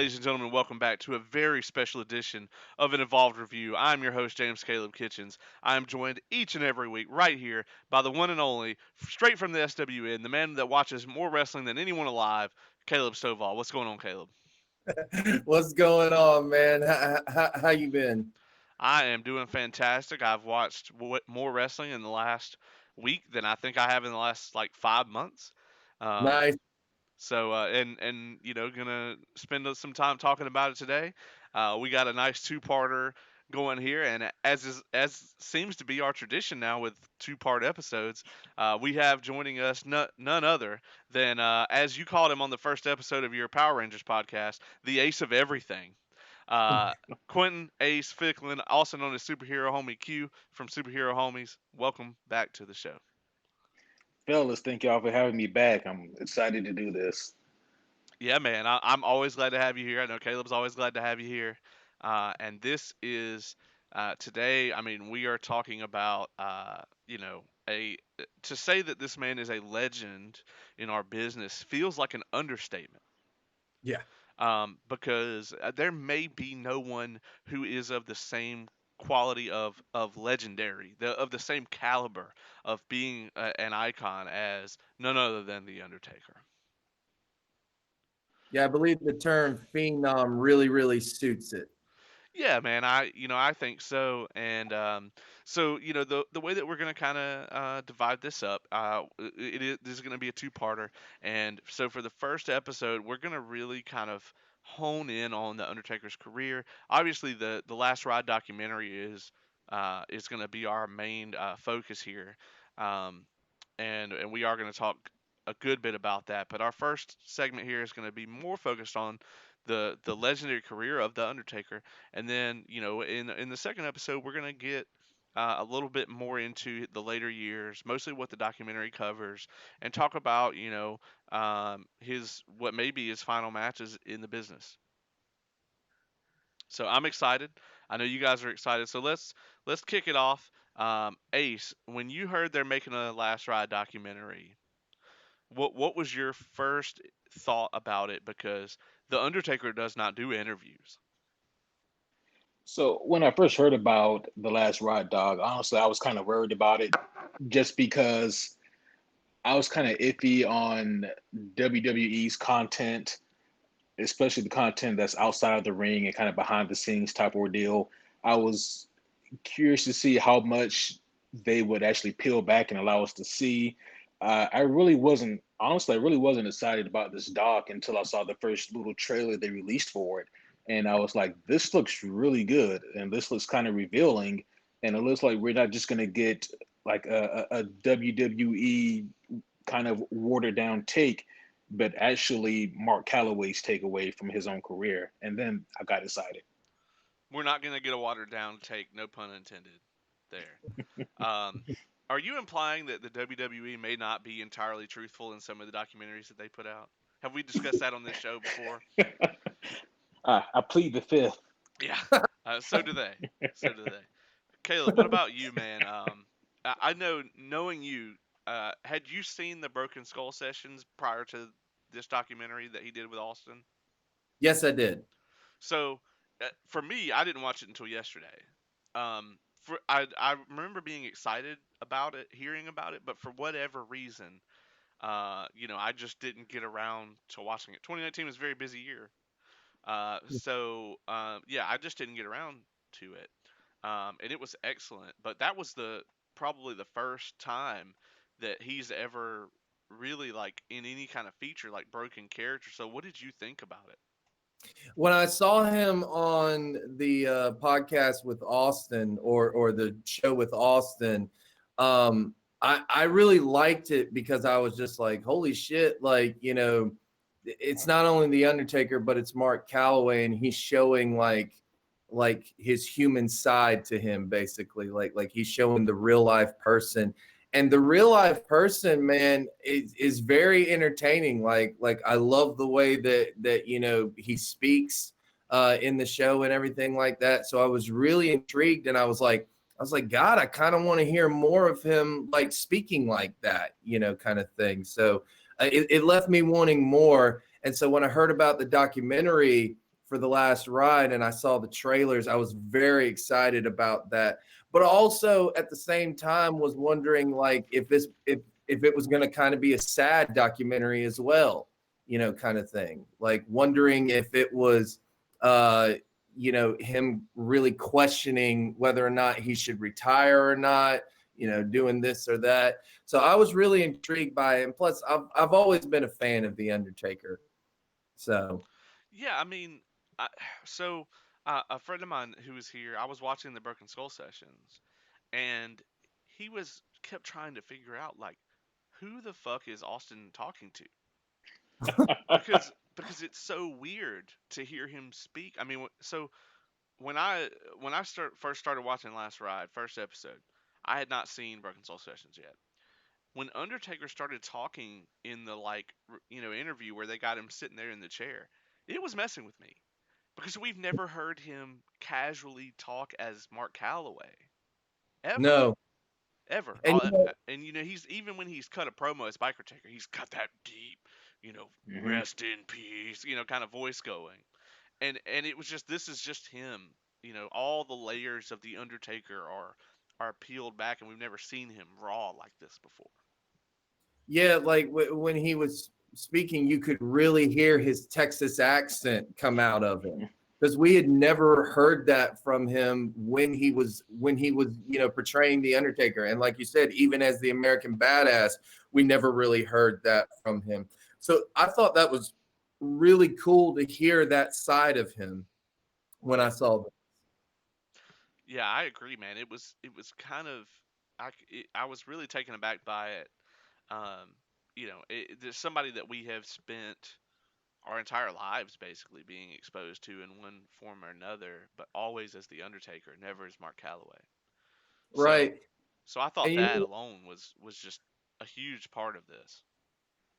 Ladies and gentlemen, welcome back to a very special edition of an Evolved Review. I'm your host, James Caleb Kitchens. I am joined each and every week right here by the one and only, straight from the SWN, the man that watches more wrestling than anyone alive, Caleb Stovall. What's going on, Caleb? What's going on, man? How you been? I am doing fantastic. I've watched more wrestling in the last week than I think I have in the last like 5 months. Um, Nice. and gonna spend some time talking about it today. We got a nice two-parter going here, and as seems to be our tradition now with two-part episodes, we have joining us none other than as you called him on the first episode of your Power Rangers podcast, the Ace of Everything. Uh, Quinten Ace Ficklin, also known as Superhero Homie Q from Superhero Homies. Welcome back to the show. Fellas, thank y'all for having me back. I'm excited to do this. Yeah, man, I'm always glad to have you here. I know Caleb's always glad to have you here. And this is today. I mean, we are talking about a to say that this man is a legend in our business feels like an understatement. Yeah. Because there may be no one who is of the same quality of legendary, of the same caliber of being an icon as none other than the Undertaker. Yeah, I believe the term phenom really suits it. Yeah, man, I think so, and so the way that we're gonna kind of divide this up, this is gonna be a two-parter, and so for the first episode, we're gonna really kind of hone in on the Undertaker's career. Obviously, the Last Ride documentary is gonna be our main focus here, um, and we are gonna talk a good bit about that. But our first segment here is gonna be more focused on the legendary career of the Undertaker, and then in the second episode we're gonna get a little bit more into the later years, mostly what the documentary covers, and talk about his what may be his final matches in the business. So I'm excited. I know you guys are excited. So let's kick it off. Ace, when you heard they're making a Last Ride documentary, what was your first thought about it? Because the Undertaker does not do interviews. So when I first heard about the Last Ride Dog, honestly, I was kind of worried about it just because I was kind of iffy on WWE's content, especially the content that's outside of the ring and kind of behind the scenes type ordeal. I was curious to see how much they would actually peel back and allow us to see. I really wasn't, honestly, I really wasn't excited about this doc until I saw the first little trailer they released for it. And I was like, this looks really good. And this looks kind of revealing. And it looks like we're not just going to get like a WWE kind of watered down take, but actually Mark Calloway's takeaway from his own career. And then I got excited. We're not going to get a watered down take, no pun intended there. Um, are you implying that the WWE may not be entirely truthful in some of the documentaries that they put out? Have we discussed that on this show before? I plead the fifth. Yeah, so do they. So do they. Caleb, what about you, man? I know, knowing you, had you seen the Broken Skull sessions prior to this documentary that he did with Austin? Yes, I did. So, for me, I didn't watch it until yesterday. I remember being excited about it, hearing about it, but for whatever reason, I just didn't get around to watching it. 2019 was a very busy year, yeah, I just didn't get around to it, and it was excellent. But that was the probably the first time that he's ever really like in any kind of feature like broken character. So, what did you think about it? When I saw him on the podcast with Austin or the show with Austin, I really liked it because I was just like, holy shit, like, it's not only the Undertaker, but it's Mark Calloway, and he's showing like his human side to him, basically, like he's showing the real life person. And the real life person, man, is very entertaining. Like I love the way that he speaks in the show and everything like that. So I was really intrigued, and I was like, God, I kind of want to hear more of him, like speaking like that, kind of thing. So it left me wanting more. And so when I heard about the documentary, for the last ride and I saw the trailers, I was very excited about that. But also at the same time was wondering like if it was going to kind of be a sad documentary as well, kind of thing. Like wondering if it was uh him really questioning whether or not he should retire or not, doing this or that. So I was really intrigued by it. And plus I've always been a fan of The Undertaker. So Yeah, I mean, I, so a friend of mine who was here, I was watching the Broken Skull sessions, and he was kept trying to figure out like who the fuck is Austin talking to, because it's so weird to hear him speak. I mean, so when I first started watching Last Ride, first episode, I had not seen Broken Soul sessions yet. When Undertaker started talking in the interview where they got him sitting there in the chair, it was messing with me because we've never heard him casually talk as Mark Calloway ever, no. ever. And And he's even when he's cut a promo as Biker Taker, he's got that deep, Hmm. rest in peace, kind of voice going. And it was just this is just him. All the layers of the Undertaker are peeled back, and we've never seen him raw like this before. yeah, like when he was speaking, you could really hear his Texas accent come out of him because we had never heard that from him when he was portraying the Undertaker. And like you said, even as the American Badass, we never really heard that from him. So I thought that was really cool to hear that side of him when I Yeah. saw that. Yeah, I agree, man. It was kind of I was really taken aback by it. Um, there's somebody that we have spent our entire lives basically being exposed to in one form or another, but always as the Undertaker, never as Mark Calloway. So, Right. so I thought And that alone was just a huge part of this.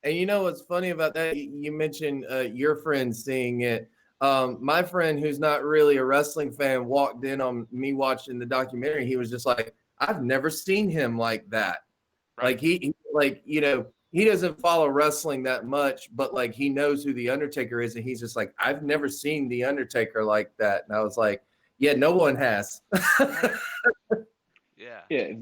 And what's funny about that? You mentioned your friend seeing it. My friend, who's not really a wrestling fan, walked in on me watching the documentary. He was just like, "I've never seen him like that." Right? Like like he doesn't follow wrestling that much, but like he knows who the Undertaker is, and he's just like, "I've never seen the Undertaker like that." And I was like, "Yeah, no one has." Right. Yeah. Yeah,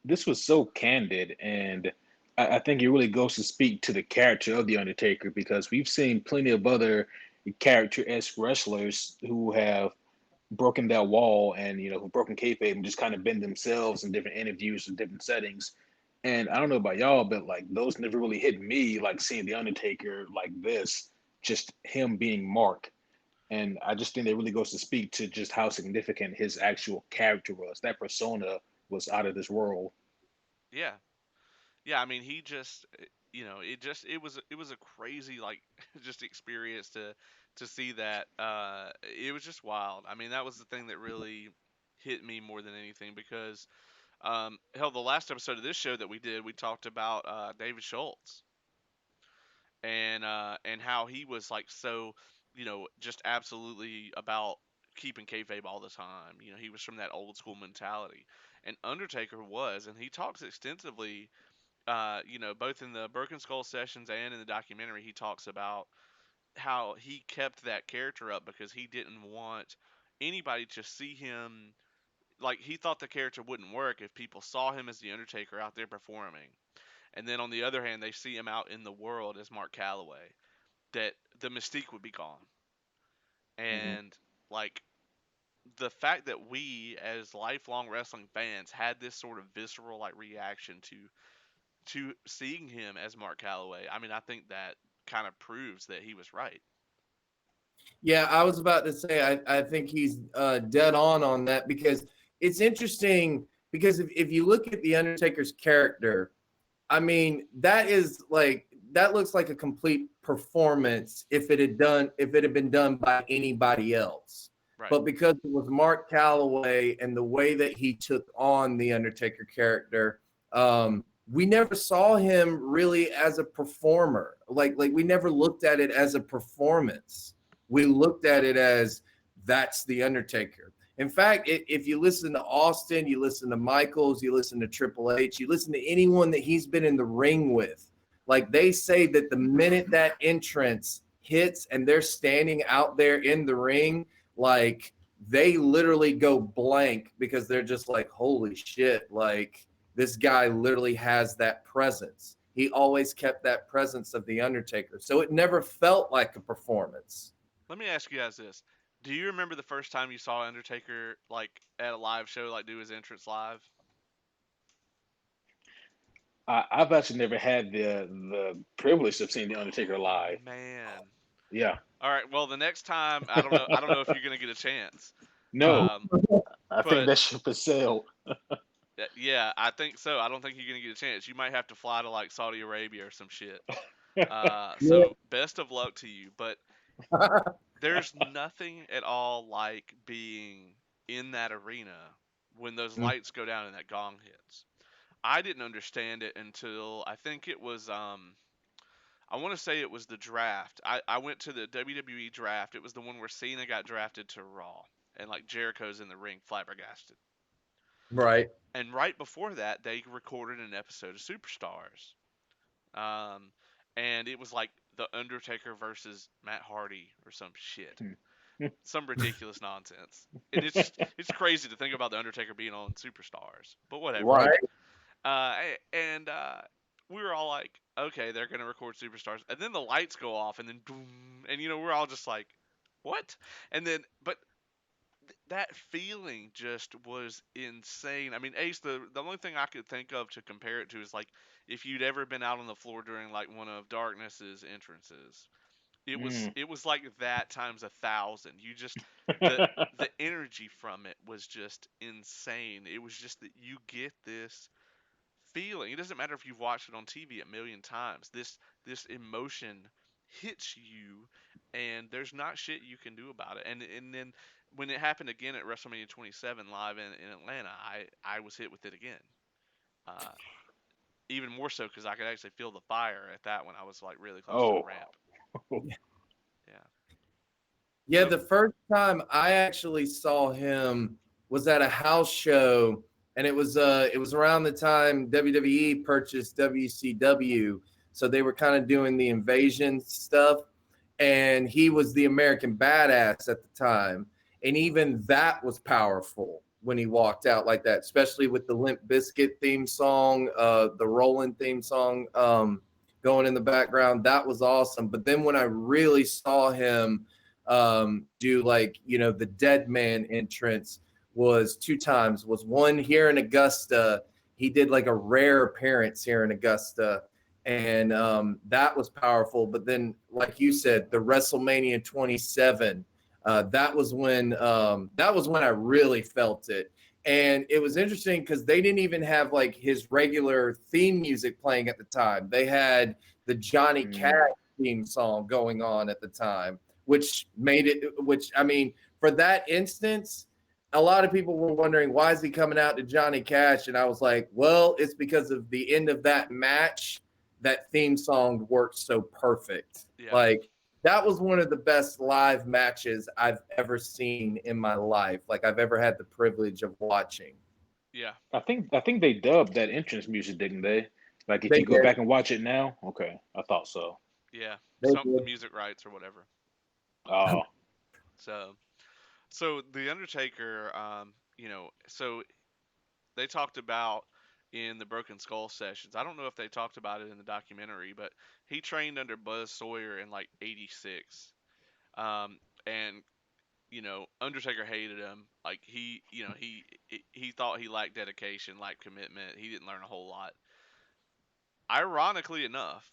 this was so candid, and I think it really goes to speak to the character of the Undertaker because we've seen plenty of other character-esque wrestlers who have broken that wall and who've broken kayfabe and just kind of been themselves in different interviews and different settings. And I don't know about y'all, but like those never really hit me like seeing the Undertaker like this, just him being Mark. And I just think that really goes to speak to just how significant his actual character was. That persona was out of this world. Yeah. Yeah, I mean, he just, it was a crazy like just experience to see that. It was just wild. I mean, that was the thing that really hit me more than anything because, hell, the last episode of this show that we did, we talked about David Schultz and how he was like so, just absolutely about keeping kayfabe all the time. He was from that old school mentality, and Undertaker was, and he talks extensively both in the Broken Skull sessions and in the documentary, he talks about how he kept that character up because he didn't want anybody to see him like he thought the character wouldn't work if people saw him as the Undertaker out there performing, and then on the other hand, they see him out in the world as Mark Calloway, that the mystique would be gone, Hmm. and like the fact that we as lifelong wrestling fans had this sort of visceral like reaction to seeing him as Mark Calloway, I mean, I think that kind of proves that he was right. Yeah, I was about to say I think he's dead on that because it's interesting because if you look at the Undertaker's character, I mean that looks like a complete performance if it had been done by anybody else. Right. But because it was Mark Calloway and the way that he took on the Undertaker character, we never saw him really as a performer. Like we never looked at it as a performance. We looked at it as that's the Undertaker. In fact, if you listen to Austin, you listen to Michaels, you listen to Triple H, you listen to anyone that he's been in the ring with, like they say that the minute that entrance hits and they're standing out there in the ring, like they literally go blank because they're just like, holy shit, like this guy literally has that presence. He always kept that presence of the Undertaker. So it never felt like a performance. Let me ask you guys this: do you remember the first time you saw Undertaker like at a live show, like do his entrance live? I've actually never had the privilege of seeing the Undertaker live. Man. Yeah. All right. Well, the next time, I don't know. I don't know if you're gonna get a chance. No, Um, I think but that ship has sailed. yeah, I think so. I don't think you're gonna get a chance. You might have to fly to like Saudi Arabia or some shit. Yeah. So best of luck to you. But there's nothing at all like being in that arena when those lights go down and that gong hits. I didn't understand it until I think it was I want to say it was the draft. I went to the WWE draft. It was the one where Cena got drafted to Raw and like Jericho's in the ring flabbergasted. Right. And right before that, they recorded an episode of Superstars. Um, and it was like The Undertaker versus Matt Hardy or some shit. Some ridiculous nonsense. And it's crazy to think about The Undertaker being on Superstars, but whatever. Right. Right. And we were all like, okay, they're gonna record Superstars, and then the lights go off, and then boom, and we're all just like, what? And then, but that feeling just was insane. I mean, Ace, the only thing I could think of to compare it to is like if you'd ever been out on the floor during like one of Darkness's entrances. Mm. It was like that times 1,000. You just the the energy from it was just insane. It was just that you get this feeling. It doesn't matter if you've watched it on TV a million times. This emotion hits you, and there's not shit you can do about it. And then when it happened again at WrestleMania 27 live in Atlanta, I was hit with it again. Uh, Even more so because I could actually feel the fire at that one. I was like really close to the Oh. ramp. Yeah. Yeah, So the first time I actually saw him was at a house show, and it was around the time WWE purchased WCW, so they were kind of doing the invasion stuff, and he was the American Badass at the time, and even that was powerful when he walked out like that, especially with the Limp Bizkit theme song, the Rolling theme song, going in the background. That was awesome. But then when I really saw him do like the dead man entrance was two times. Was one here in Augusta. He did like a rare appearance here in Augusta, and that was powerful. But then, like you said, the WrestleMania 27. That was when I really felt it. And it was interesting because they didn't even have like his regular theme music playing at the time. They had the Johnny Cash Mm. theme song going on at the time, which I mean, for that instance, a lot of people were wondering why is he coming out to Johnny Cash, and I was like, well, it's because of the end of that match. That theme song worked so perfect. yeah, Like that was one of the best live matches I've ever seen in my life. Like I've ever had the privilege of watching. yeah, I think they dubbed that entrance music, didn't they? Like if They you go did. back and watch it now, okay, I thought so. yeah. They Some the did. music rights or whatever. Oh, So so the Undertaker, so they talked about in the Broken Skull sessions. I don't know if they talked about it in the documentary, but he trained under Buzz Sawyer in like '86. And Undertaker hated him. Like he thought he lacked dedication, lacked commitment. He didn't learn a whole lot. Ironically enough,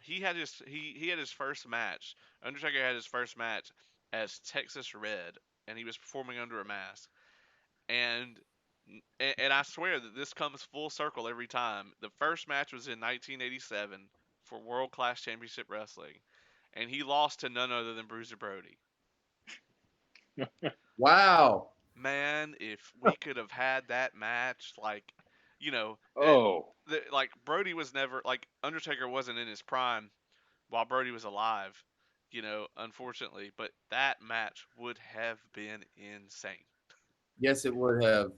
he had his first match. Undertaker had his first match as Texas Red, and he was performing under a mask. And and I swear that this comes full circle every time. The first match was in 1987 for World Class Championship Wrestling, and he lost to none other than Bruiser Brody. Wow. Man, if we could have had that match, like, you know, eh, oh, like Brody was never like Undertaker wasn't in his prime while Brody was alive, unfortunately, but that match would have been insane. Yes, it would have.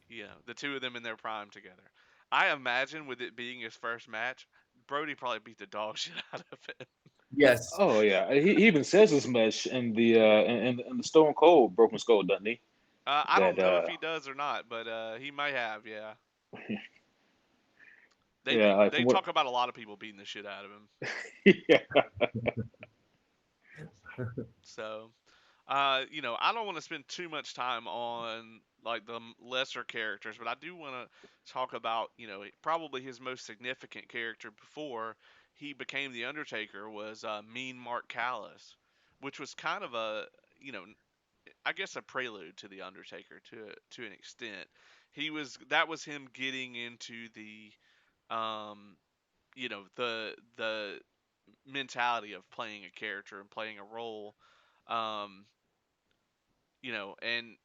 The two of them in their prime together. I imagine with it being his first match, Brody probably beat the dog shit out of it. Yes. Oh yeah, he even says as much in the Stone Cold Broken Skull, doesn't he? I don't That know if he does or not, but he may have. Yeah, yeah, like they from what talk about a lot of people beating the shit out of him. yeah. So, I don't want to spend too much time on like the lesser characters, but I do want to talk about, probably his most significant character before he became the Undertaker was Mean Mark Callis, which was kind of a, you know, I guess a prelude to the Undertaker to an extent. That was him getting into um, the mentality of playing a character and playing a role. Um, and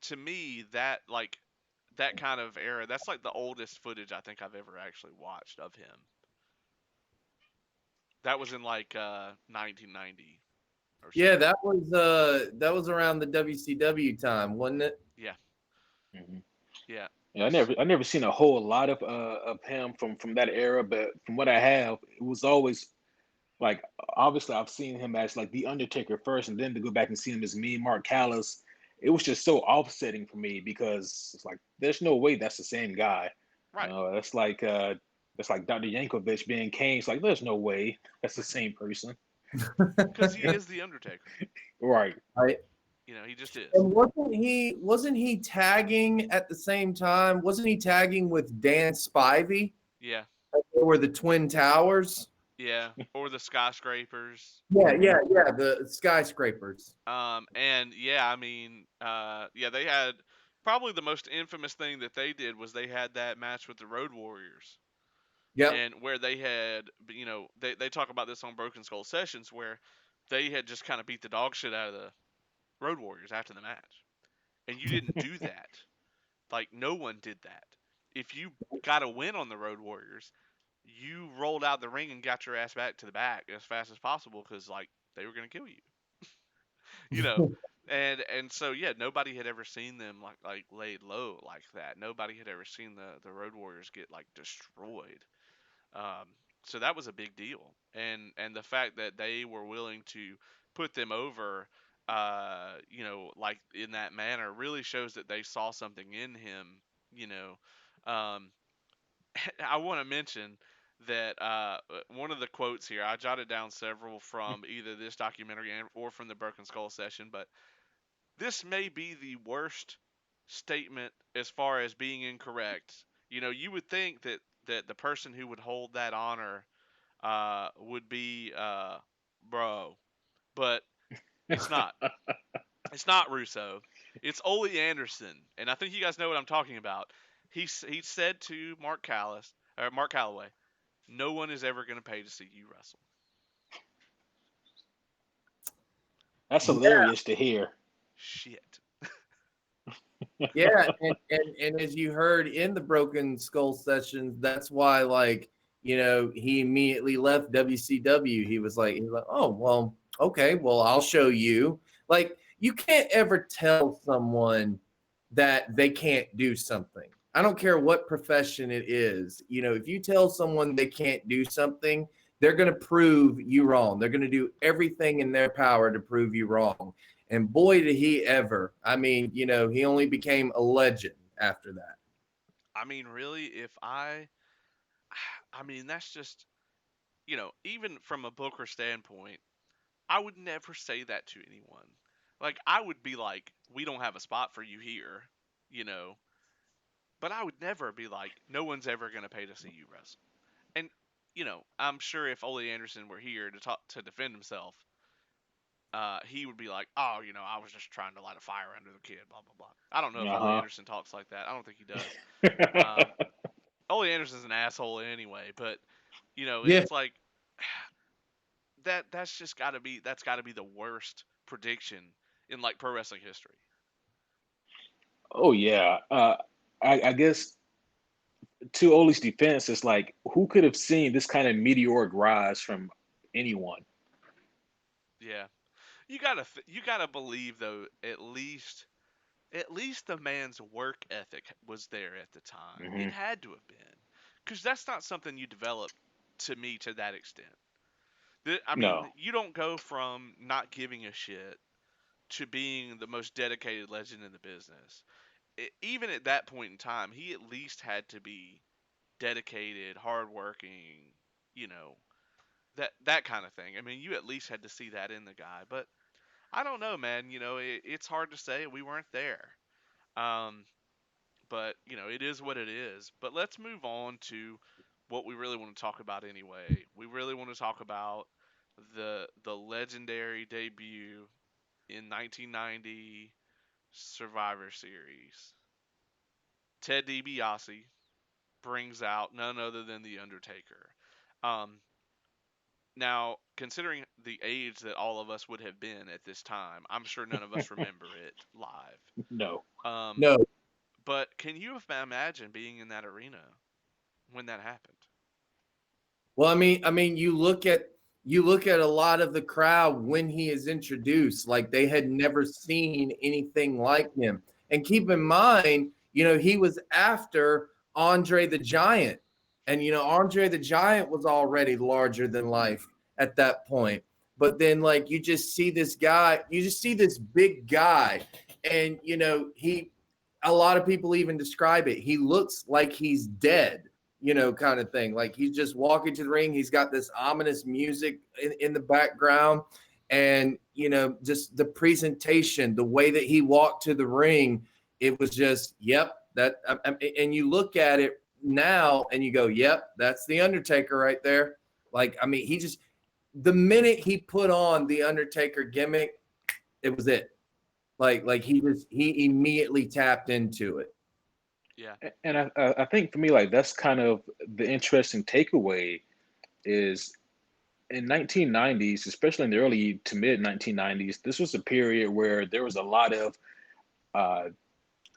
to me that kind of era, that's like the oldest footage I think I've ever actually watched of him. That was in like 1990 or Yeah, so. that was around the WCW time, wasn't it? Yeah, Mhm. yeah, Yeah, I never seen a whole lot of him from that era, but from what I have, it was always like obviously I've seen him as like the Undertaker first, and then to go back and see him as me, Mark Callis, it was just so offsetting for me because it's like there's no way that's the same guy. right. That's like Dr. Yankovic being Kane. It's like there's no way that's the same person. Because he is the Undertaker. Right. Right. He just is. And wasn't he tagging at the same time? Wasn't he tagging with Dan Spivey? Yeah, They were the Twin Towers. yeah. Or the skyscrapers. Yeah, yeah, yeah. The skyscrapers. And yeah, I mean, yeah, they had probably the most infamous thing that they did was they had that match with the Road Warriors, Yep. and where they had, they talk about this on Broken Skull Sessions, where they had just kind of beat the dog shit out of the Road Warriors after the match, and you didn't do that. Like no one did that. If you got a win on the Road Warriors, you rolled out the ring and got your ass back to the back as fast as possible because like they were gonna kill you, you know. And so yeah, nobody had ever seen them like laid low like that. Nobody had ever seen the Road Warriors get like destroyed. Um, so that was a big deal, and the fact that they were willing to put them over, like in that manner, really shows that they saw something in him. You know, um, I want to mention that one of the quotes here, I jotted down several from either this documentary or from the Broken Skull session, but this may be the worst statement as far as being incorrect. You would think that the person who would hold that honor would be bro, but it's not. It's not Russo. It's Ole Anderson, and I think you guys know what I'm talking about. He said to Mark Calloway, "No one is ever going to pay to see you wrestle." That's hilarious to hear. Shit. Yeah, and as you heard in the Broken Skull sessions, that's why he immediately left WCW. He was like, oh well, okay, well I'll show you. Like you can't ever tell someone that they can't do something. I don't care what profession it is. If you tell someone they can't do something, they're going to prove you wrong. They're going to do everything in their power to prove you wrong. And boy, did he ever. I mean, he only became a legend after that. I mean, really, I mean, that's just, even from a Booker standpoint, I would never say that to anyone. Like, I would be like, we don't have a spot for you here, you know, but I would never be like, no one's ever going to pay to see you wrestle. And, I'm sure if Ole Anderson were here to talk to defend himself, he would be like, oh, I was just trying to light a fire under the kid, blah, blah, blah. I don't know if Ole Uh Anderson talks like that. I don't think he does. huh. Um, Ole Anderson's an asshole anyway, but, Yeah. it's like, that's got to be the worst prediction in like pro wrestling history. Oh yeah. I guess to Oli's defense, it's like who could have seen this kind of meteoric rise from anyone? Yeah, you gotta believe though. At least the man's work ethic was there at the time. It Hmm. had to have been, because that's not something you develop to me to that extent. I mean, No, you don't go from not giving a shit to being the most dedicated legend in the business. Even at that point in time, he at least had to be dedicated, hardworking, you know, that kind of thing. I mean, you at least had to see that in the guy. But I don't know, man. It's hard to say. We weren't there. Um, but it is what it is. But let's move on to what we really want to talk about anyway. We really want to talk about the legendary debut in 1990 Survivor Series. Ted DiBiase brings out none other than the Undertaker. Um, Now, considering the age that all of us would have been at this time, I'm sure none of us remember it live. no. Um, No. but can you imagine being in that arena when that happened? Well, I mean, you look at a lot of the crowd when he is introduced, like they had never seen anything like him. And keep in mind, he was after Andre the Giant, and Andre the Giant was already larger than life at that point. But then, like, you just see this guy, you just see this big guy, and a lot of people even describe it. He looks like he's dead, kind of thing. Like he's just walking to the ring. He's got this ominous music in the background. And, just the presentation, the way that he walked to the ring, it was just, yep, and you look at it now and you go, yep, that's the Undertaker right there. Like, I mean, the minute he put on the Undertaker gimmick, it was it. Like he immediately tapped into it. Yeah, And I think for me, like that's kind of the interesting takeaway is in 1990s, especially in the early to mid 1990s, this was a period where there was a lot of uh,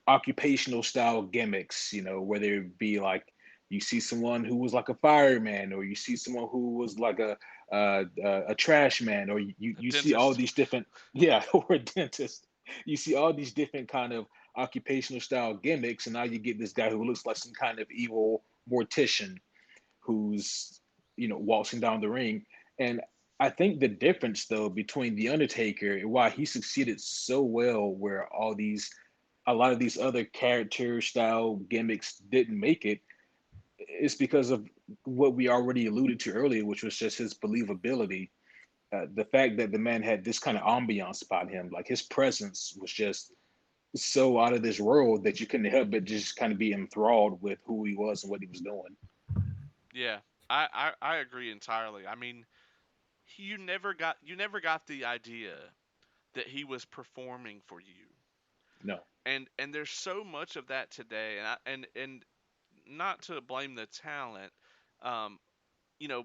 occupational style gimmicks, whether it be like you see someone who was like a fireman, or you see someone who was like a trash man, or a you see all dentist. these different, yeah, or a dentist. You see all these different kind of occupational style gimmicks, and now you get this guy who looks like some kind of evil mortician who's waltzing down the ring. And I think the difference though between the Undertaker and why he succeeded so well, where a lot of these other character style gimmicks didn't make it, is because of what we already alluded to earlier, which was just his believability. The fact that the man had this kind of ambiance about him, like his presence was just so out of this world that you couldn't help but just kind of be enthralled with who he was and what he was doing. Yeah, I agree entirely. I mean, you never got the idea that he was performing for you. No. And there's so much of that today, and not to blame the talent, um,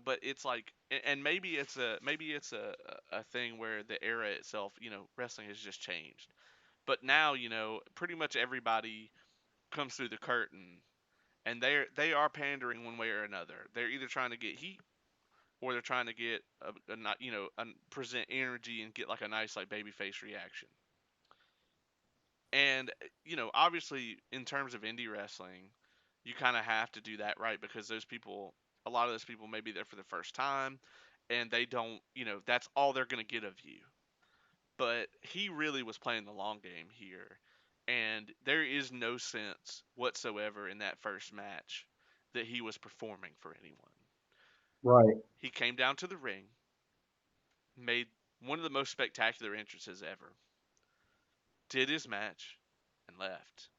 but it's like, and maybe it's a thing where the era itself, wrestling has just changed. But now, pretty much everybody comes through the curtain, and they are pandering one way or another. They're either trying to get heat, or they're trying to get a not present energy and get like a nice like babyface reaction. And obviously, in terms of indie wrestling, you kind of have to do that, right? Because a lot of those people may be there for the first time, and they don't, that's all they're going to get of you. But he really was playing the long game here, and there is no sense whatsoever in that first match that he was performing for anyone. Right. He came down to the ring, made one of the most spectacular entrances ever, did his match, and left.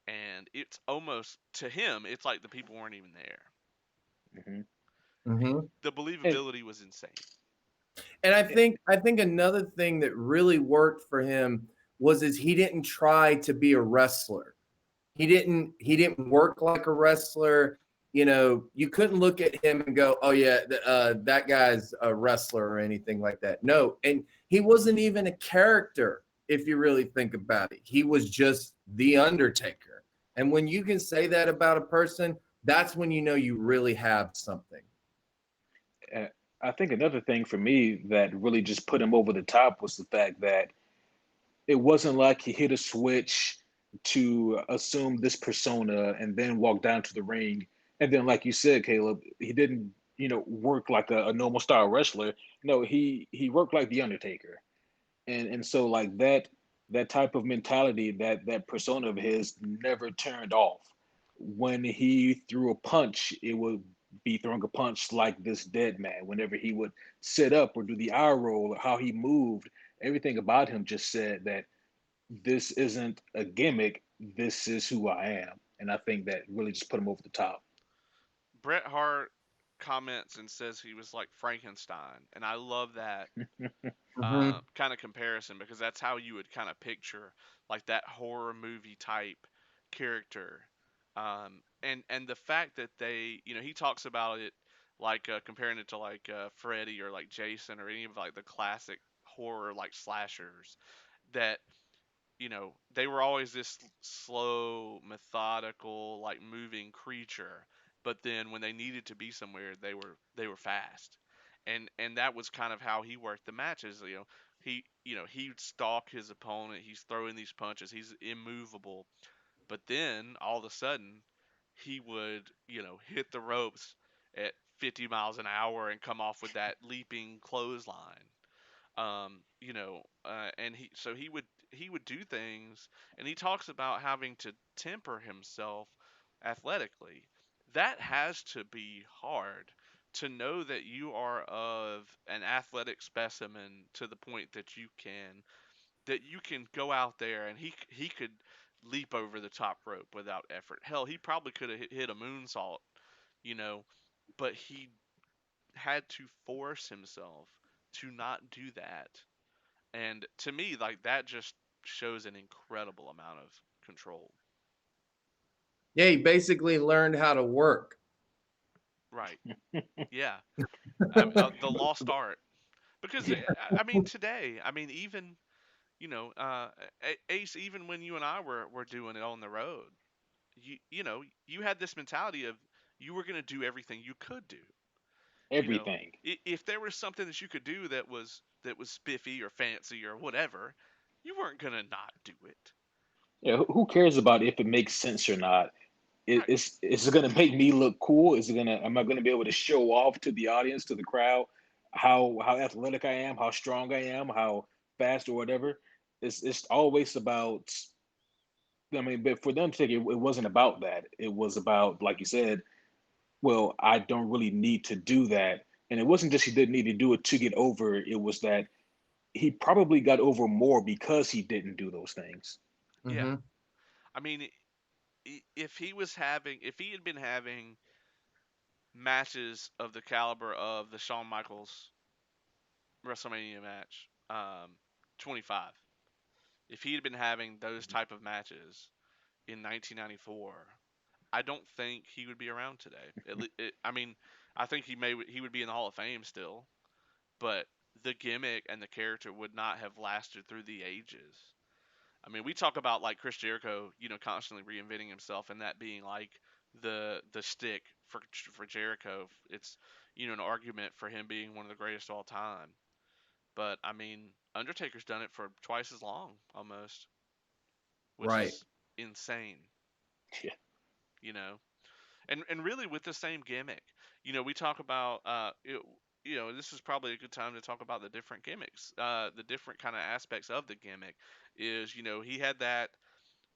And it's almost, to him, it's like the people weren't even there. Hmm. Mm-hmm. The And believability was insane. And I think another thing that really worked for him was is he didn't try to be a wrestler. He didn't work like a wrestler. You couldn't look at him and go, "Oh yeah, that guy's a wrestler" or anything like that. No, and he wasn't even a character if you really think about it. He was just the Undertaker. And when you can say that about a person, that's when you know you really have something. uh, I think another thing for me that really just put him over the top was the fact that it wasn't like he hit a switch to assume this persona and then walk down to the ring. And then, like you said, Caleb, he didn't. work like a normal style wrestler. No, he worked like the Undertaker, and so like that type of mentality, that persona of his never turned off. When he threw a punch, it would be throwing a punch like this dead man. Whenever he would sit up or do the eye roll or how he moved, everything about him just said that this isn't a gimmick. This is who I am. And I think that really just put him over the top. Bret Hart comments and says he was like Frankenstein, and I love that Hmm. kind of comparison because that's how you would kind of picture like that horror movie type character. And the fact that he talks about it like comparing it to like Freddy or like Jason or any of like the classic horror like slashers that they were always this slow, methodical, like moving creature. But then when they needed to be somewhere, they were fast, and that was kind of how he worked the matches. He'd stalk his opponent. He's throwing these punches. He's immovable. But then all of a sudden, he would hit the ropes at 50 miles an hour and come off with that leaping clothesline. And he would do things, and he talks about having to temper himself athletically. That has to be hard to know that you are of an athletic specimen to the point that you can go out there and he could leap over the top rope without effort. Hell, he probably could have hit a moonsault, you know, but he had to force himself to not do that. And to me, like that just shows an incredible amount of control. Yeah, he basically learned how to work. Right. Yeah. The lost art. Because I mean today, I mean even Ace, even when you and I were doing it on the road, you had this mentality of you were going to do everything you could do. You know, Everything. if there was something that you could do that was spiffy or fancy or whatever, you weren't going to not do it. Yeah, who cares about if it makes sense or not? Right. Is it gonna make me look cool? Is it gonna Am I gonna be able to show off to the audience, to the crowd, how athletic I am, how strong I am, how fast or whatever? It's always about. I mean, but for them to take it, it wasn't about that. It was about, like you said, well, I don't really need to do that. And it wasn't just he didn't need to do it to get over. It was that he probably got over more because he didn't do those things. Yeah. Hmm. I mean, if he had been having matches of the caliber of the Shawn Michaels WrestleMania match, 25, if he had been having those type of matches in 1994, I don't think he would be around today. I mean, I think he would be in the Hall of Fame still, but the gimmick and the character would not have lasted through the ages. I mean, we talk about like Chris Jericho, constantly reinventing himself, and that being like the stick for Jericho. It's an argument for him being one of the greatest of all time. But I mean, Undertaker's done it for twice as long almost, which Right. is insane, Yeah. you know. And really with the same gimmick. We talk about this is probably a good time to talk about the different gimmicks, the different kind of aspects of the gimmick. Is he had that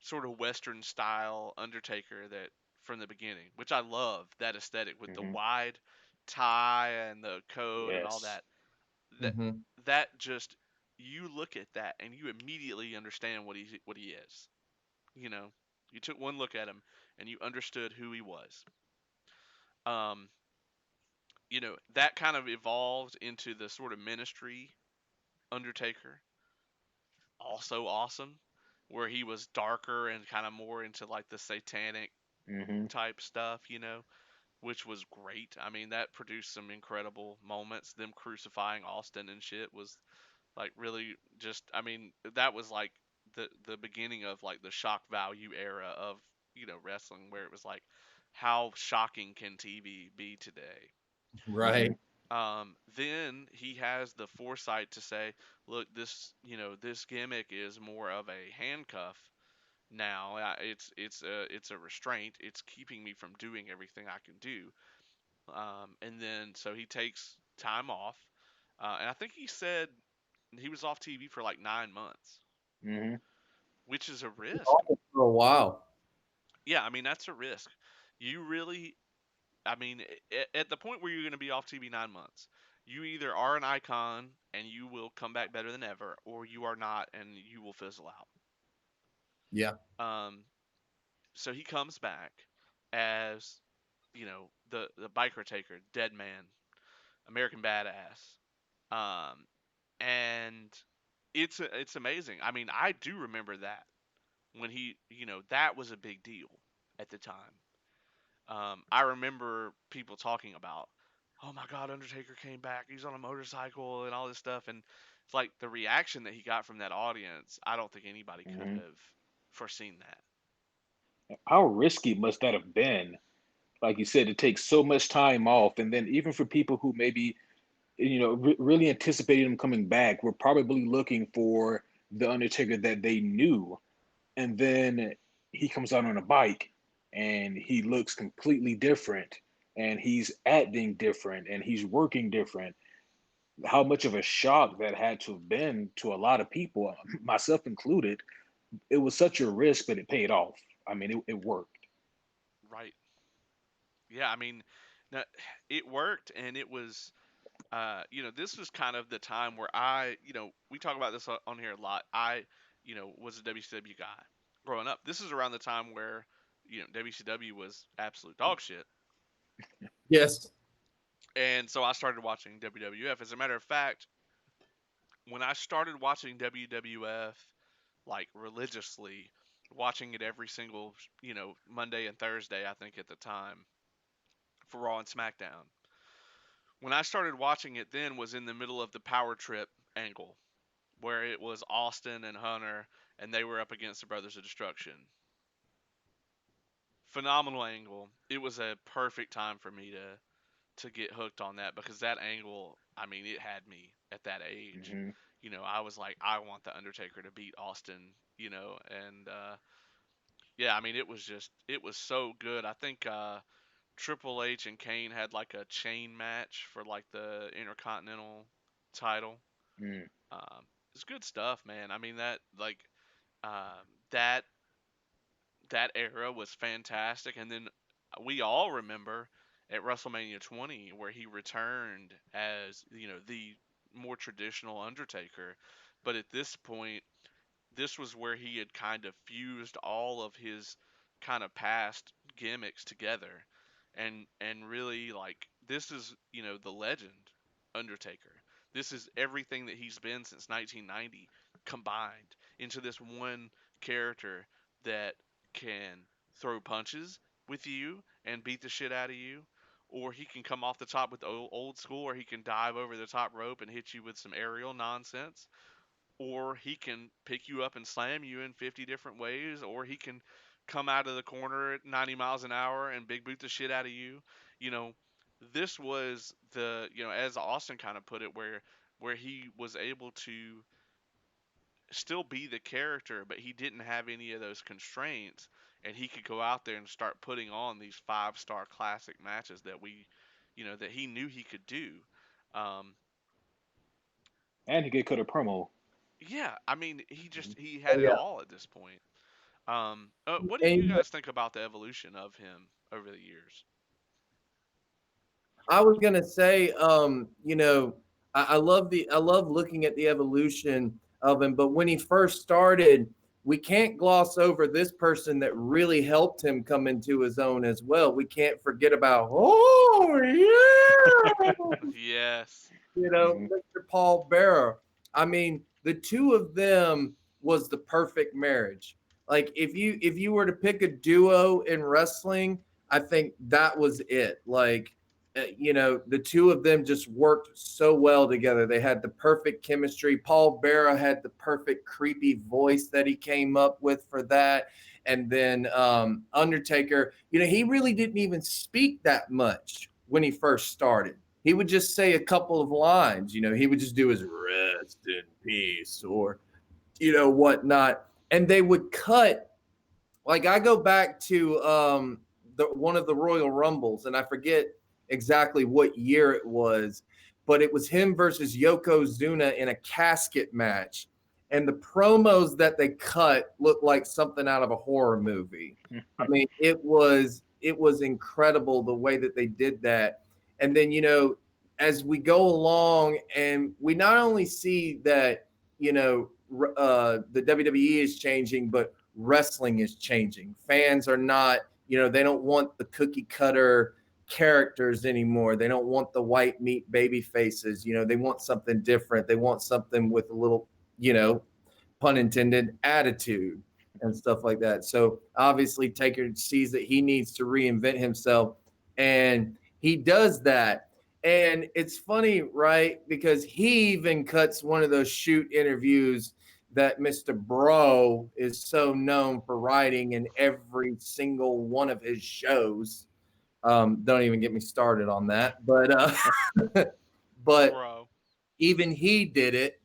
sort of Western style Undertaker that from the beginning, which I love that aesthetic with the Hmm. wide tie and the coat and all Yes. that. That Hmm. that just you look at that and you immediately understand what he is. You know, you took one look at him and you understood who he was. Um, that kind of evolved into the sort of ministry Undertaker, also awesome, where he was darker and kind of more into like the satanic Hmm. type stuff, which was great. I mean, that produced some incredible moments. Them crucifying Austin and shit was like really just. I mean, that was like the beginning of like the shock value era of wrestling, where it was like, how shocking can TV be today? Right. Hmm. Then he has the foresight to say, look, this gimmick is more of a handcuff now. It's a restraint. It's keeping me from doing everything I can do. And then so he takes time off, and I think he said he was off TV for like 9 months, Hmm. which is a risk. For a while. Yeah, I mean that's a risk. You really, I mean, at the point where you're going to be off TV 9 months, you either are an icon and you will come back better than ever, or you are not and you will fizzle Yeah. out. So he comes back as the biker taker, dead man, American badass, um, and it's amazing. I mean, I do remember that when that was a big deal at the time. I remember people talking about, oh my God, Undertaker came back. He's on a motorcycle and all this stuff. And it's like the reaction that he got from that audience, I don't think anybody could Hmm. have foreseen that. How risky must that have been? Like you said, to take so much time off, and then even for people who maybe really anticipated him coming back, were probably looking for the Undertaker that they knew, and then he comes out on a bike, and he looks completely different, and he's acting different, and he's working different. How much of a shock that had to have been to a lot of people, myself included. It was such a risk, but it paid off. I mean, it worked. Right. Yeah. I mean, no- it worked. And it was, this was kind of the time where we talk about this on here a lot. Was a WCW guy growing up. This is around the time where, WCW was absolute dog shit. Yes. And so I started watching WWF. As a matter of fact, when I started watching WWF like religiously, watching it every single, Monday and Thursday, I think at the time for Raw and SmackDown. When I started watching it then was in the middle of the Power Trip angle where it was Austin and Hunter and they were up against the Brothers of Destruction. Phenomenal angle. It was a perfect time for me to get hooked on that because that angle, I mean, it had me at that age. Hmm. I was like, I want the Undertaker to beat Austin, and yeah, I mean, it was so good. I think Triple H and Kane had like a chain match for like the Intercontinental title. Mm. It's good stuff, man. I mean um, that that era was fantastic. And then we all remember at WrestleMania 20 where he returned as the more traditional Undertaker, but at this point this was where he had kind of fused all of his kind of past gimmicks together, and really like this is the legend Undertaker. This is everything that he's been since 1990 combined into this one character that can throw punches with you and beat the shit out of you, or he can come off the top with old school, or he can dive over the top rope and hit you with some aerial nonsense, or he can pick you up and slam you in 50 different ways, or he can come out of the corner at 90 miles an hour and big boot the shit out of you. You know, this was as Austin kind of put it, where he was able to still be the character, but he didn't have any of those constraints, and he could go out there and start putting on these 5-star classic matches that that he knew he could do. Um, And he could cut a promo. yeah, I mean, Mhm. he Oh had it yeah. all at this point. What do you And guys think about the evolution of him over the years? I was gonna say, I love looking at the evolution of him, but when he first started, we can't gloss over this person that really helped him come into his own as well. We can't forget about yeah, Yes. Mhm. Mr. Paul Bearer. I mean, the two of them was the perfect marriage. Like if you were to pick a duo in wrestling, I think that was it. Like the two of them just worked so well together. They had the perfect chemistry. Paul Bearer had the perfect creepy voice that he came up with for that. And then Undertaker, he really didn't even speak that much when he first started. He would just say a couple of lines. He would just do his rest in peace or whatnot, and they would cut. Like I go back to the one of the Royal Rumbles, and I forget exactly what year it was, but it was him versus Yokozuna in a casket match. And the promos that they cut looked like something out of a horror movie. I mean, it was incredible the way that they did that. And then, as we go along and we not only see that, the WWE is changing, but wrestling is changing. Fans are not, they don't want the cookie cutter characters anymore. They don't want the white meat baby faces. They want something different. They want something with a little, pun intended, attitude and stuff like that. So obviously Taker sees that he needs to reinvent himself, and he does that. And it's funny, right? Because he even cuts one of those shoot interviews that Mr. Bro is so known for writing in every single one of his shows. Don't even get me started on that. But Bro. even he did it,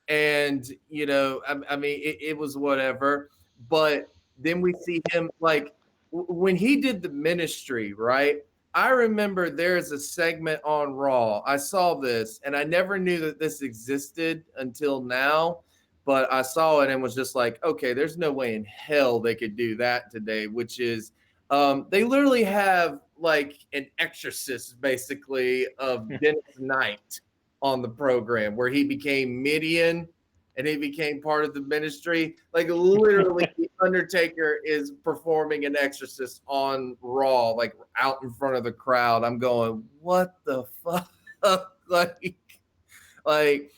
and I mean, it was whatever. But then we see him like when he did the ministry, right? I remember there's a segment on Raw. I saw this, and I never knew that this existed until now. But I saw it and was just like, okay, there's no way in hell they could do that today. Which is, they literally have like an exorcist, basically, of Dennis Knight on the program, where he became Midian and he became part of the ministry. Like literally, the Undertaker is performing an exorcist on Raw, like out in front of the crowd. I'm going, what the fuck? like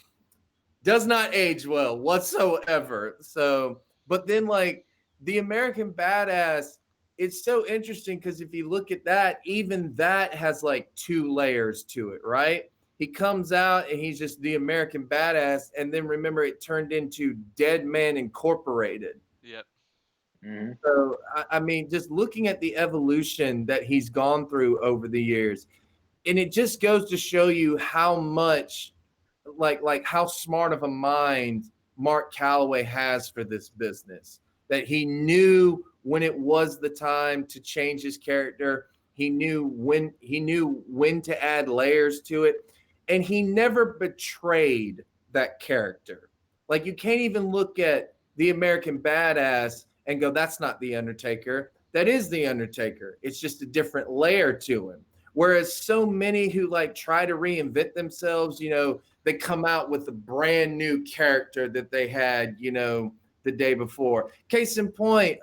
does not age well whatsoever. So, but then like the American Badass, it's so interesting because if you look at that, even that has like two layers to it, right? He comes out and he's just the American Badass, and then remember it turned into Dead Man Incorporated. Yep. Mhm. So I mean, just looking at the evolution that he's gone through over the years, and it just goes to show you how much like how smart of a mind Mark Calloway has for this business. That he knew when it was the time to change his character. He knew when to add layers to it, and he never betrayed that character. Like you can't even look at the American Badass and go, "That's not the Undertaker. That is the Undertaker. It's just a different layer to him." Whereas so many who like try to reinvent themselves, they come out with a brand new character that they had, the day before. Case in point,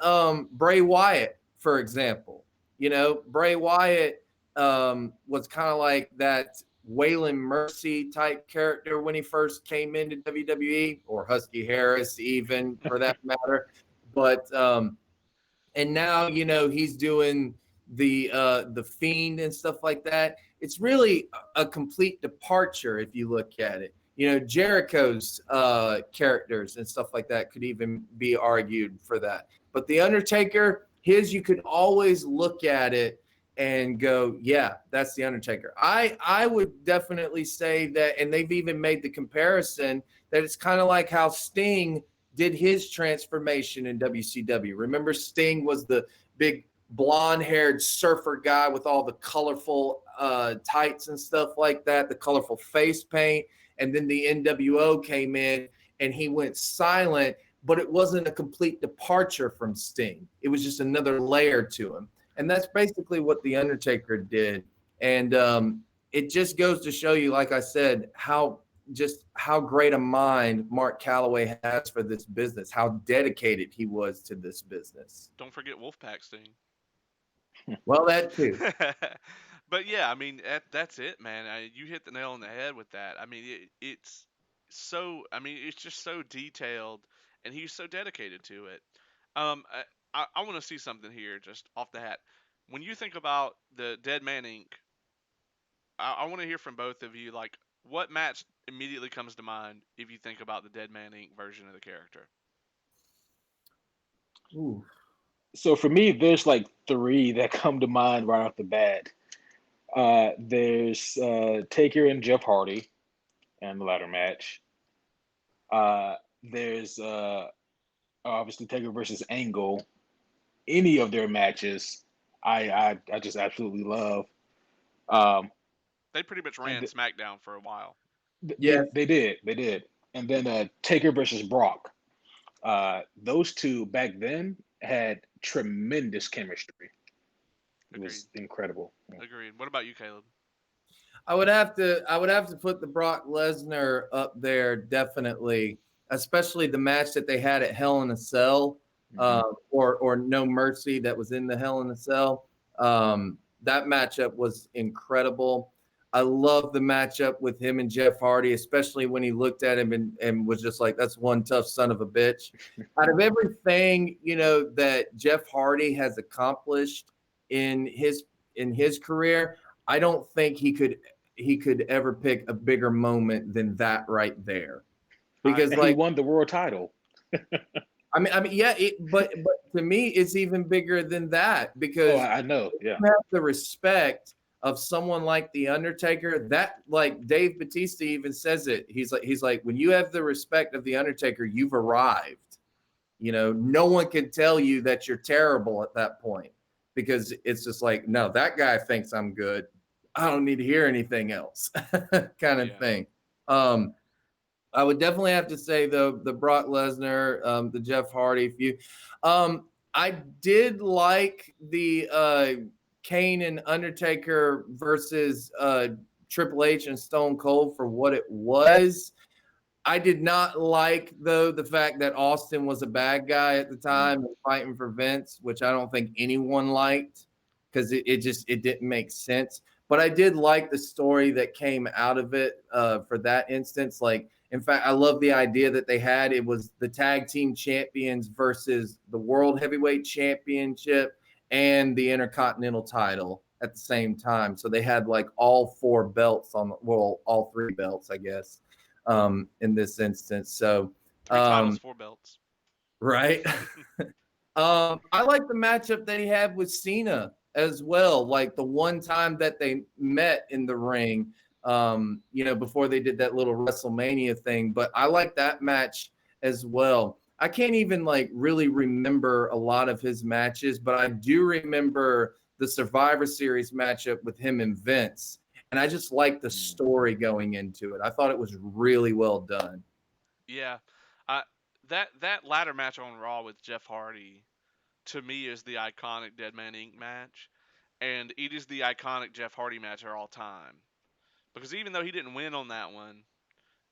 Bray Wyatt, for example. Bray Wyatt was kind of like that Waylon Mercy type character when he first came into WWE, or Husky Harris, even for that matter. But and now he's doing the Fiend and stuff like that. It's really a complete departure if you look at it. Jericho's characters and stuff like that could even be argued for that. But the Undertaker, his, you could always look at it and go, yeah, that's the Undertaker. I would definitely say that, and they've even made the comparison that it's kind of like how Sting did his transformation in WCW. Remember, Sting was the big blonde-haired surfer guy with all the colorful tights and stuff like that, the colorful face paint. And then the NWO came in and he went silent, but it wasn't a complete departure from Sting. It was just another layer to him. And that's basically what The Undertaker did. And it just goes to show you, like I said, how great a mind Mark Calloway has for this business, how dedicated he was to this business. Don't forget Wolfpack Sting. Well, that too. But yeah, I mean that's it, man. You hit the nail on the head with that. I mean it's so. I mean it's just so detailed, and he's so dedicated to it. I want to see something here, just off the hat. When you think about the Dead Man Inc., I want to hear from both of you. Like, what match immediately comes to mind if you think about the Dead Man Inc. version of the character? Ooh. So for me, there's like three that come to mind right off the bat. There's Taker and Jeff Hardy in the ladder match. There's obviously Taker versus Angle. Any of their matches, I just absolutely love. Um, They pretty much and ran SmackDown for a while. Yes. they did, and then Taker versus Brock. Those two back then had tremendous chemistry. It Agreed. was incredible. Agreed. What about you, Caleb? I would have to put the Brock Lesnar up there definitely, especially the match that they had at Hell in a Cell, Hmm. or No Mercy that was in the Hell in a Cell. That matchup was incredible. I love the matchup with him and Jeff Hardy, especially when he looked at him and was just like, "That's one tough son of a bitch." Out of everything that Jeff Hardy has accomplished in his career, I don't think he could ever pick a bigger moment than that right there. I Because And he agree. like won the world title. I mean yeah, but to me it's even bigger than that Oh, because I know. Yeah. you have the respect of someone like the Undertaker. That, like, Dave Batista even says it. He's like when you have the respect of the Undertaker, you've arrived. No one can tell you that you're terrible at that point because it's just like, no, that guy thinks I'm good. I don't need to hear anything else, kind of Yeah. thing. Um, I would definitely have to say the Brock Lesnar, the Jeff Hardy feud. I did like the Kane and Undertaker versus Triple H and Stone Cold for what it was. I did not like, though, the fact that Austin was a bad guy at the Mm. time and fighting for Vince, which I don't think anyone liked because it didn't make sense. But I did like the story that came out of it for that instance. Like, in fact, I love the idea that they had. It was the tag team champions versus the world heavyweight championship and the intercontinental title at the same time. So they had like all four belts all three belts, I guess, in this instance. So, Three titles, four belts. right. I like the matchup that he had with Cena as well. Like the one time that they met in the ring, before they did that little WrestleMania thing. But I like that match as well. I can't even like really remember a lot of his matches, but I do remember the Survivor Series matchup with him and Vince. And I just like the Mm. story going into it. I thought it was really well done. Yeah. I that ladder match on Raw with Jeff Hardy to me is the iconic Dead Man Inc. match, and it is the iconic Jeff Hardy match of all time. Because even though he didn't win on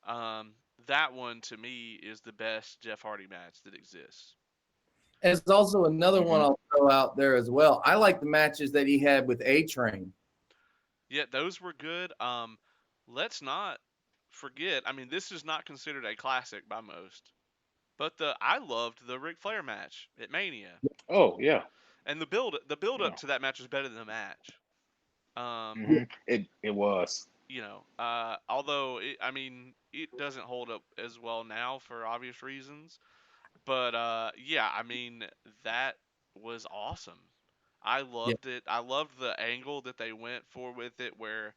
um, that one to me is the best Jeff Hardy match that exists. And it's also another one Hmm. I'll throw out there as well. I like the matches that he had with A Train. Yeah, those were good. Let's not forget. I mean, this is not considered a classic by most, but the I loved the Ric Flair match at Mania, Oh, yeah. and the build up Yeah. to that match was better than the match. Um, It was. although I mean, it doesn't hold up as well now for obvious reasons. But yeah, I mean that was awesome. I Yeah. loved it. I loved the angle that they went for with it, where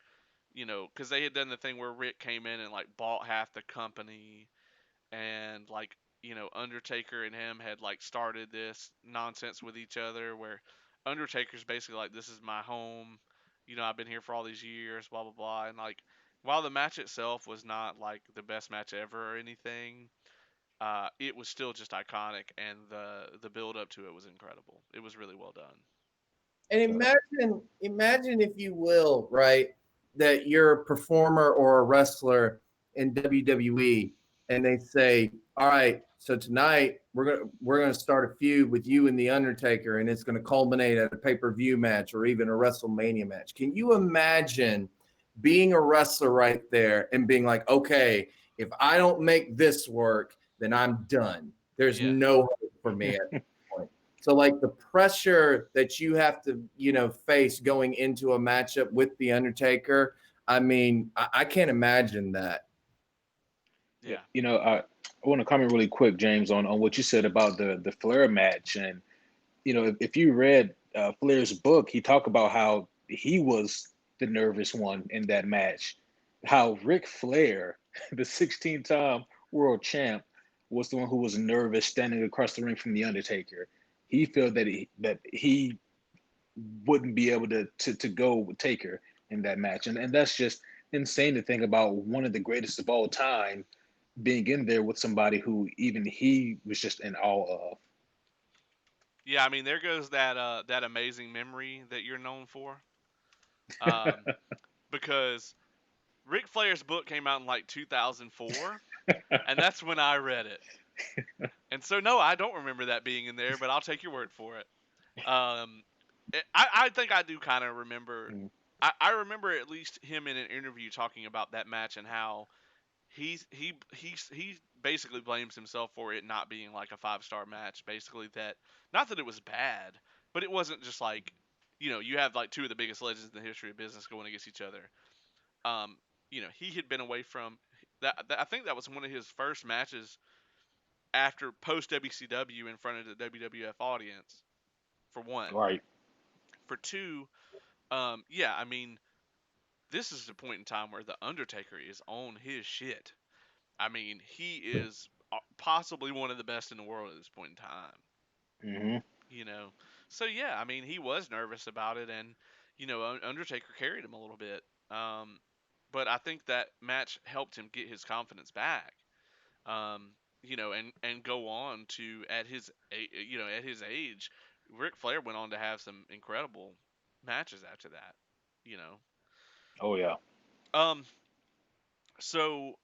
because they had done the thing where Rick came in and like bought half the company, and like Undertaker and him had like started this nonsense with each other, where Undertaker's basically like, "This is my home. I've been here for all these years, blah blah blah." And like, while the match itself was not like the best match ever or anything, it was still just iconic, and the build up to it was incredible. It was really well done. And So, imagine if you will, right, that you're a performer or a wrestler in WWE, and they say, "All right, so tonight we're gonna start a feud with you and the Undertaker, and it's gonna culminate at a pay-per-view match or even a WrestleMania match." Can you imagine being a wrestler right there and being like, "Okay, if I don't make this work, then I'm done. There's Yeah, no hope for me at this point." So like the pressure that you have to, face going into a matchup with the Undertaker, I mean, I can't imagine that. yeah, I want to comment really quick, James, on what you said about the Flair match. And if you read Flair's book, he talked about how he was the nervous one in that match. How Ric Flair, the 16-time world champ, was the one who was nervous standing across the ring from the Undertaker. He felt that he wouldn't be able to go with Taker, in that match, and that's just insane to think about. One of the greatest of all time being in there with somebody who even he was just in awe of. Yeah, I mean, there goes that amazing memory that you're known for. Um, because Ric Flair's book came out in like 2004, and that's when I read it. And so, no, I don't remember that being in there, but I'll take your word for it. Um, I think I do kind of remember. Mm, I remember at least him in an interview talking about that match and how he basically blames himself for it not being like a 5-star match. Basically, that not that it was bad, but it wasn't just like, you have like two of the biggest legends in the history of business going against each other. Um, he had been away from that. I think that was one of his first matches after post WCW in front of the WWF audience. For one, right. for two, yeah, I mean, this is the point in time where the Undertaker is on his shit. I mean, he is possibly one of the best in the world at this point in time. Hmm. You know, so yeah, I mean, he was nervous about it, and Undertaker carried him a little bit. Um, but I think that match helped him get his confidence back. And go on to at his age, Ric Flair went on to have some incredible matches after that. You know, Oh yeah. um, so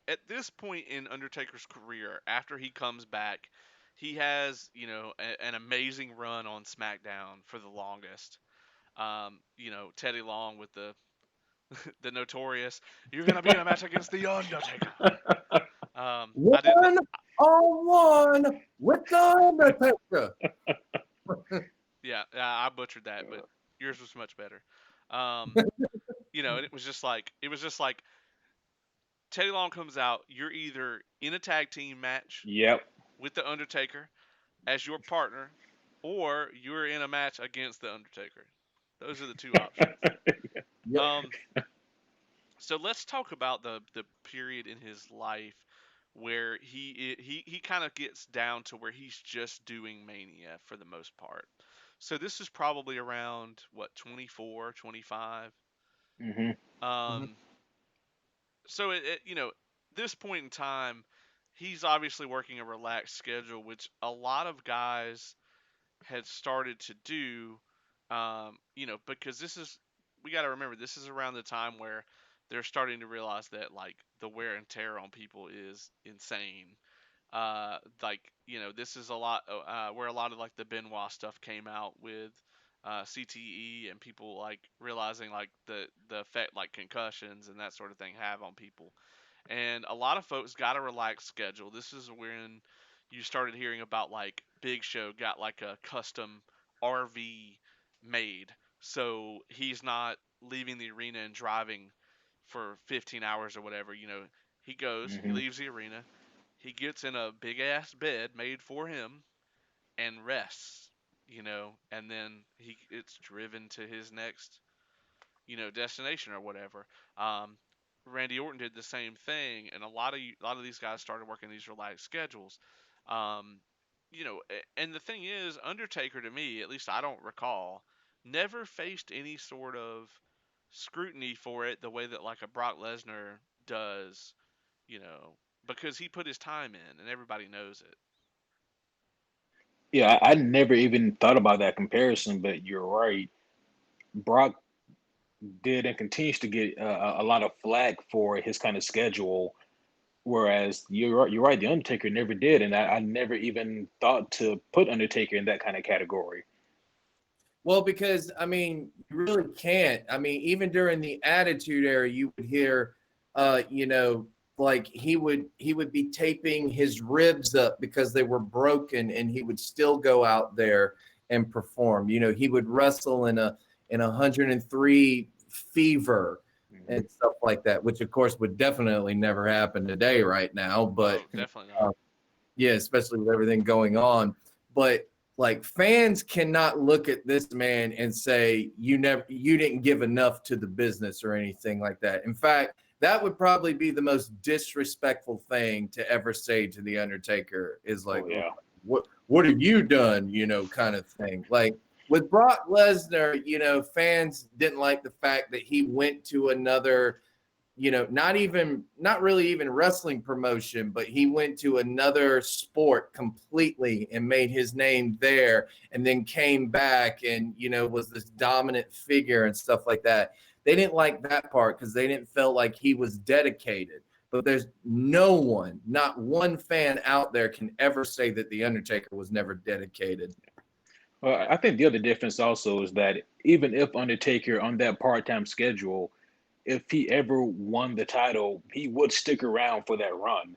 at this point in Undertaker's career, after he comes back, he has an amazing run on SmackDown for the longest. Teddy Long with the the notorious "You're gonna be in a match against the Undertaker." I did One on one with the Undertaker. yeah, I butchered that, but yours was much better. Um, and it was just like Teddy Long comes out. You're either in a tag team match Yep. with the Undertaker as your partner, or you're in a match against the Undertaker. Those are the two options. Yep. Um, so let's talk about the period in his life where he kind of gets down to where he's just doing Mania for the most part. So this is probably around what, 24, 25. Hmm. Mhm. Um, so this point in time, he's obviously working a relaxed schedule, which a lot of guys had started to do, because we got to remember, this is around the time where they're starting to realize that like the wear and tear on people is insane. This is a lot where a lot of like the Benoit stuff came out with CTE, and people like realizing like the effect like concussions and that sort of thing have on people. And a lot of folks got a relaxed schedule. This is when you started hearing about like Big Show got like a custom RV made, so he's not leaving the arena and driving for 15 hours or whatever. He Hmm. leaves the arena, he gets in a big ass bed made for him and rests. And then he it's driven to his next destination or whatever. Um, Randy Orton did the same thing, and a lot of these guys started working these relaxed schedules. Um, and the thing is, Undertaker to me, at least I don't recall, never faced any sort of scrutiny for it the way that like a Brock Lesnar does, you know, because he put his time in and everybody knows it. Yeah, I never even thought about that comparison, but you're right. Brock did and continues to get a lot of flack for his kind of schedule, whereas you're right. The Undertaker never did, and I never even thought to put Undertaker in that kind of category. Well, because I mean, you really can't. I mean, even during the Attitude Era, you would hear, like he would be taping his ribs up because they were broken, and he would still go out there and perform. He would wrestle in 103 fever Mhm. and stuff like that, which of course would definitely never happen today, right now. But Oh, definitely uh, not. yeah, especially with everything going on. But like fans cannot look at this man and say you didn't give enough to the business or anything like that. In fact, that would probably be the most disrespectful thing to ever say to the Undertaker is like, Oh yeah. what have you done, kind of thing. Like with Brock Lesnar, fans didn't like the fact that he went to another, not really even wrestling promotion, but he went to another sport completely and made his name there, and then came back and was this dominant figure and stuff like that. They didn't like that part because they didn't feel like he was dedicated. But there's no one, not one fan out there can ever say that the Undertaker was never dedicated. Well, I think the other difference also is that even if Undertaker on that part-time schedule, if he ever won the title, he would stick around for that run.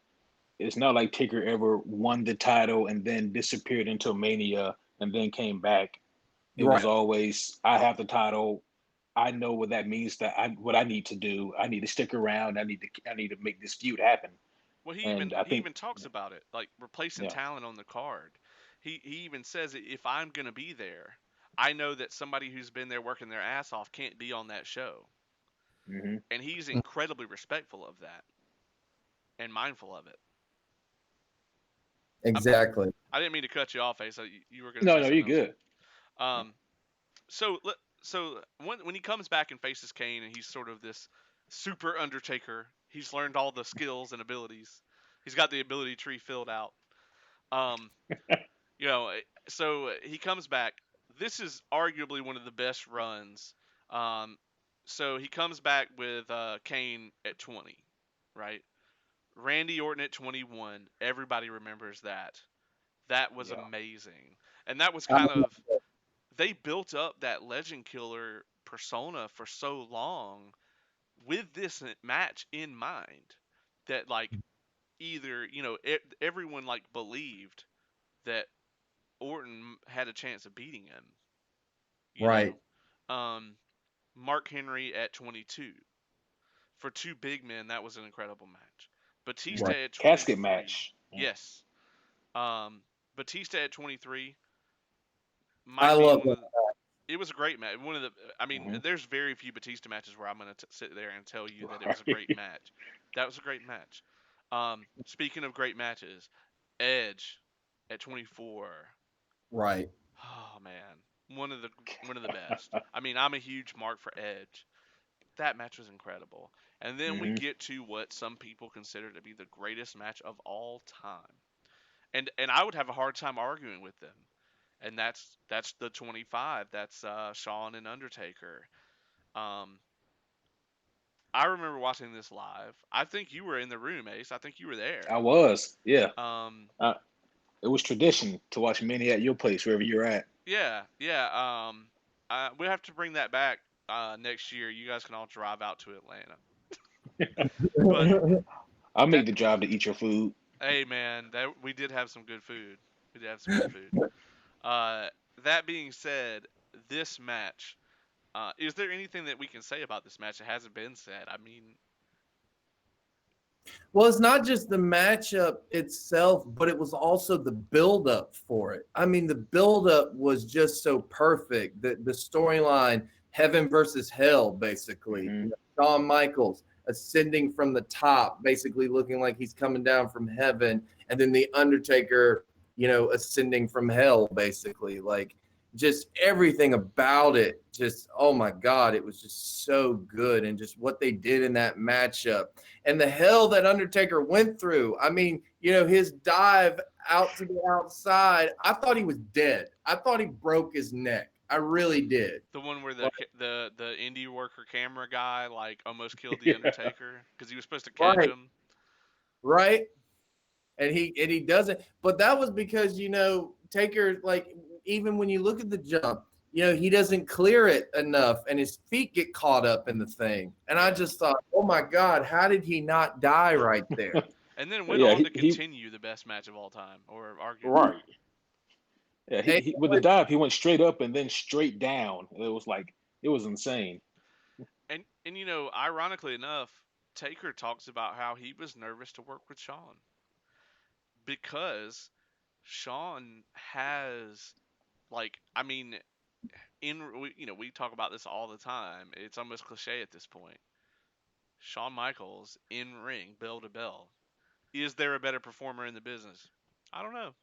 It's not like Taker ever won the title and then disappeared until Mania and then came back. It was Right. always, I have the title. I know what that means. What I need to do. I need to stick around. I need to make this feud happen. Well, he And even I he think, even talks about it, like replacing yeah, talent on the card. He even says if I'm gonna be there, I know that somebody who's been there working their ass off can't be on that show, hmm and he's incredibly respectful of that and mindful of it. I'm, Exactly. I didn't mean to cut you off, Ace. You were gonna no, say no, something you're else. good. Um, so when he comes back and faces Kane, and he's sort of this super Undertaker, he's learned all the skills and abilities. He's got the ability tree filled out. Um, You know, so he comes back. This is arguably one of the best runs. Um, so he comes back with Kane at 20, right? Randy Orton at 21. Everybody remembers that. That was Yeah, amazing. And that was I kind of, they built up that legend killer persona for so long with this match in mind that, like, either, everyone, like, believed that Orton had a chance of beating him, you Right. know. Um, Mark Henry at 22. For two big men, that was an incredible match. Batista yeah. Right. at Casket 23. match. Yeah. Yes. Um, Batista at 23 I might be love one that. of the, it was a great match. One of the I mean, hmm there's very few Batista matches where I'm going to sit there and tell you that it was a great Right. match. That was a great match. Speaking of great matches, Edge at 24. Right. Oh man, one of the best. I mean, I'm a huge mark for Edge. That match was incredible. And then we hmm get to what some people consider to be the greatest match of all time. And I would have a hard time arguing with them. And that's the 25. That's Shawn and Undertaker. Um, I remember watching this live. I think you were in the room, Ace. I think you were I there. was. Yeah. Um, Uh, it was tradition to watch many at your place, wherever you're at. yeah, yeah. We have to bring that back next year. You guys can all drive out to Atlanta. But I'll that make the drive to eat your food. Hey man, that we did have some good food. We did have some good food. Uh, that being said, this match. Is there anything that we can say about this match that hasn't been said? I mean, Well, it's not just the matchup itself, but it was also the buildup for it. I mean, the buildup was just so perfect. The storyline, heaven versus hell, basically. hmm Shawn Michaels ascending from the top, basically looking like he's coming down from heaven, and then the Undertaker, ascending from hell, basically. Like, just everything about it, just, oh my God, it was just so good. And just what they did in that matchup and the hell that Undertaker went through. I mean, his dive out to the outside, I thought he was dead. I thought he broke his neck. I really did. the one where Like, the indie worker camera guy like almost killed the yeah. Undertaker because he was supposed to catch right, him. right. And he doesn't. But that was because Taker, like, even when you look at the jump, he doesn't clear it enough, and his feet get caught up in the thing. And I Yeah, just thought, oh my God, how did he not die right there? and then went Yeah. on to He continue the best match of all time, or arguably. right. Yeah. And He with the dive, he went straight up and then straight down. It was insane. And ironically enough, Taker talks about how he was nervous to work with Shawn because Shawn has, like, I mean, we talk about this all the time. It's almost cliche at this point. Shawn Michaels in ring, bell to bell. Is there a better performer in the business? I don't know.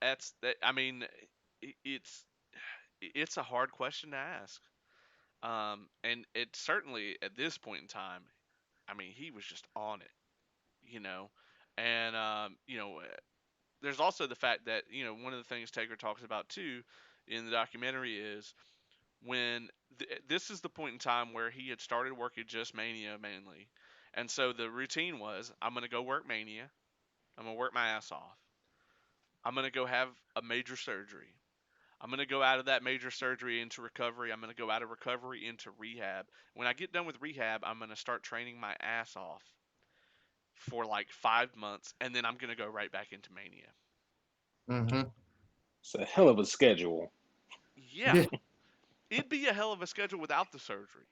That's that. I mean, it's it's a hard question to ask. And it certainly at this point in time, I mean, he was just on it, you know, and there's also the fact that one of the things Taker talks about too in the documentary is when this is the point in time where he had started working just Mania mainly, and so the routine was I'm gonna go work Mania, I'm gonna work my ass off, I'm gonna go have a major surgery. I'm going to go out of that major surgery into recovery. I'm going to go out of recovery into rehab. When I get done with rehab, I'm going to start training my ass off for like 5 months, and then I'm going to go right back into Mania. Hmm. It's a hell of a schedule. Yeah, it'd be a hell of a schedule without the surgery.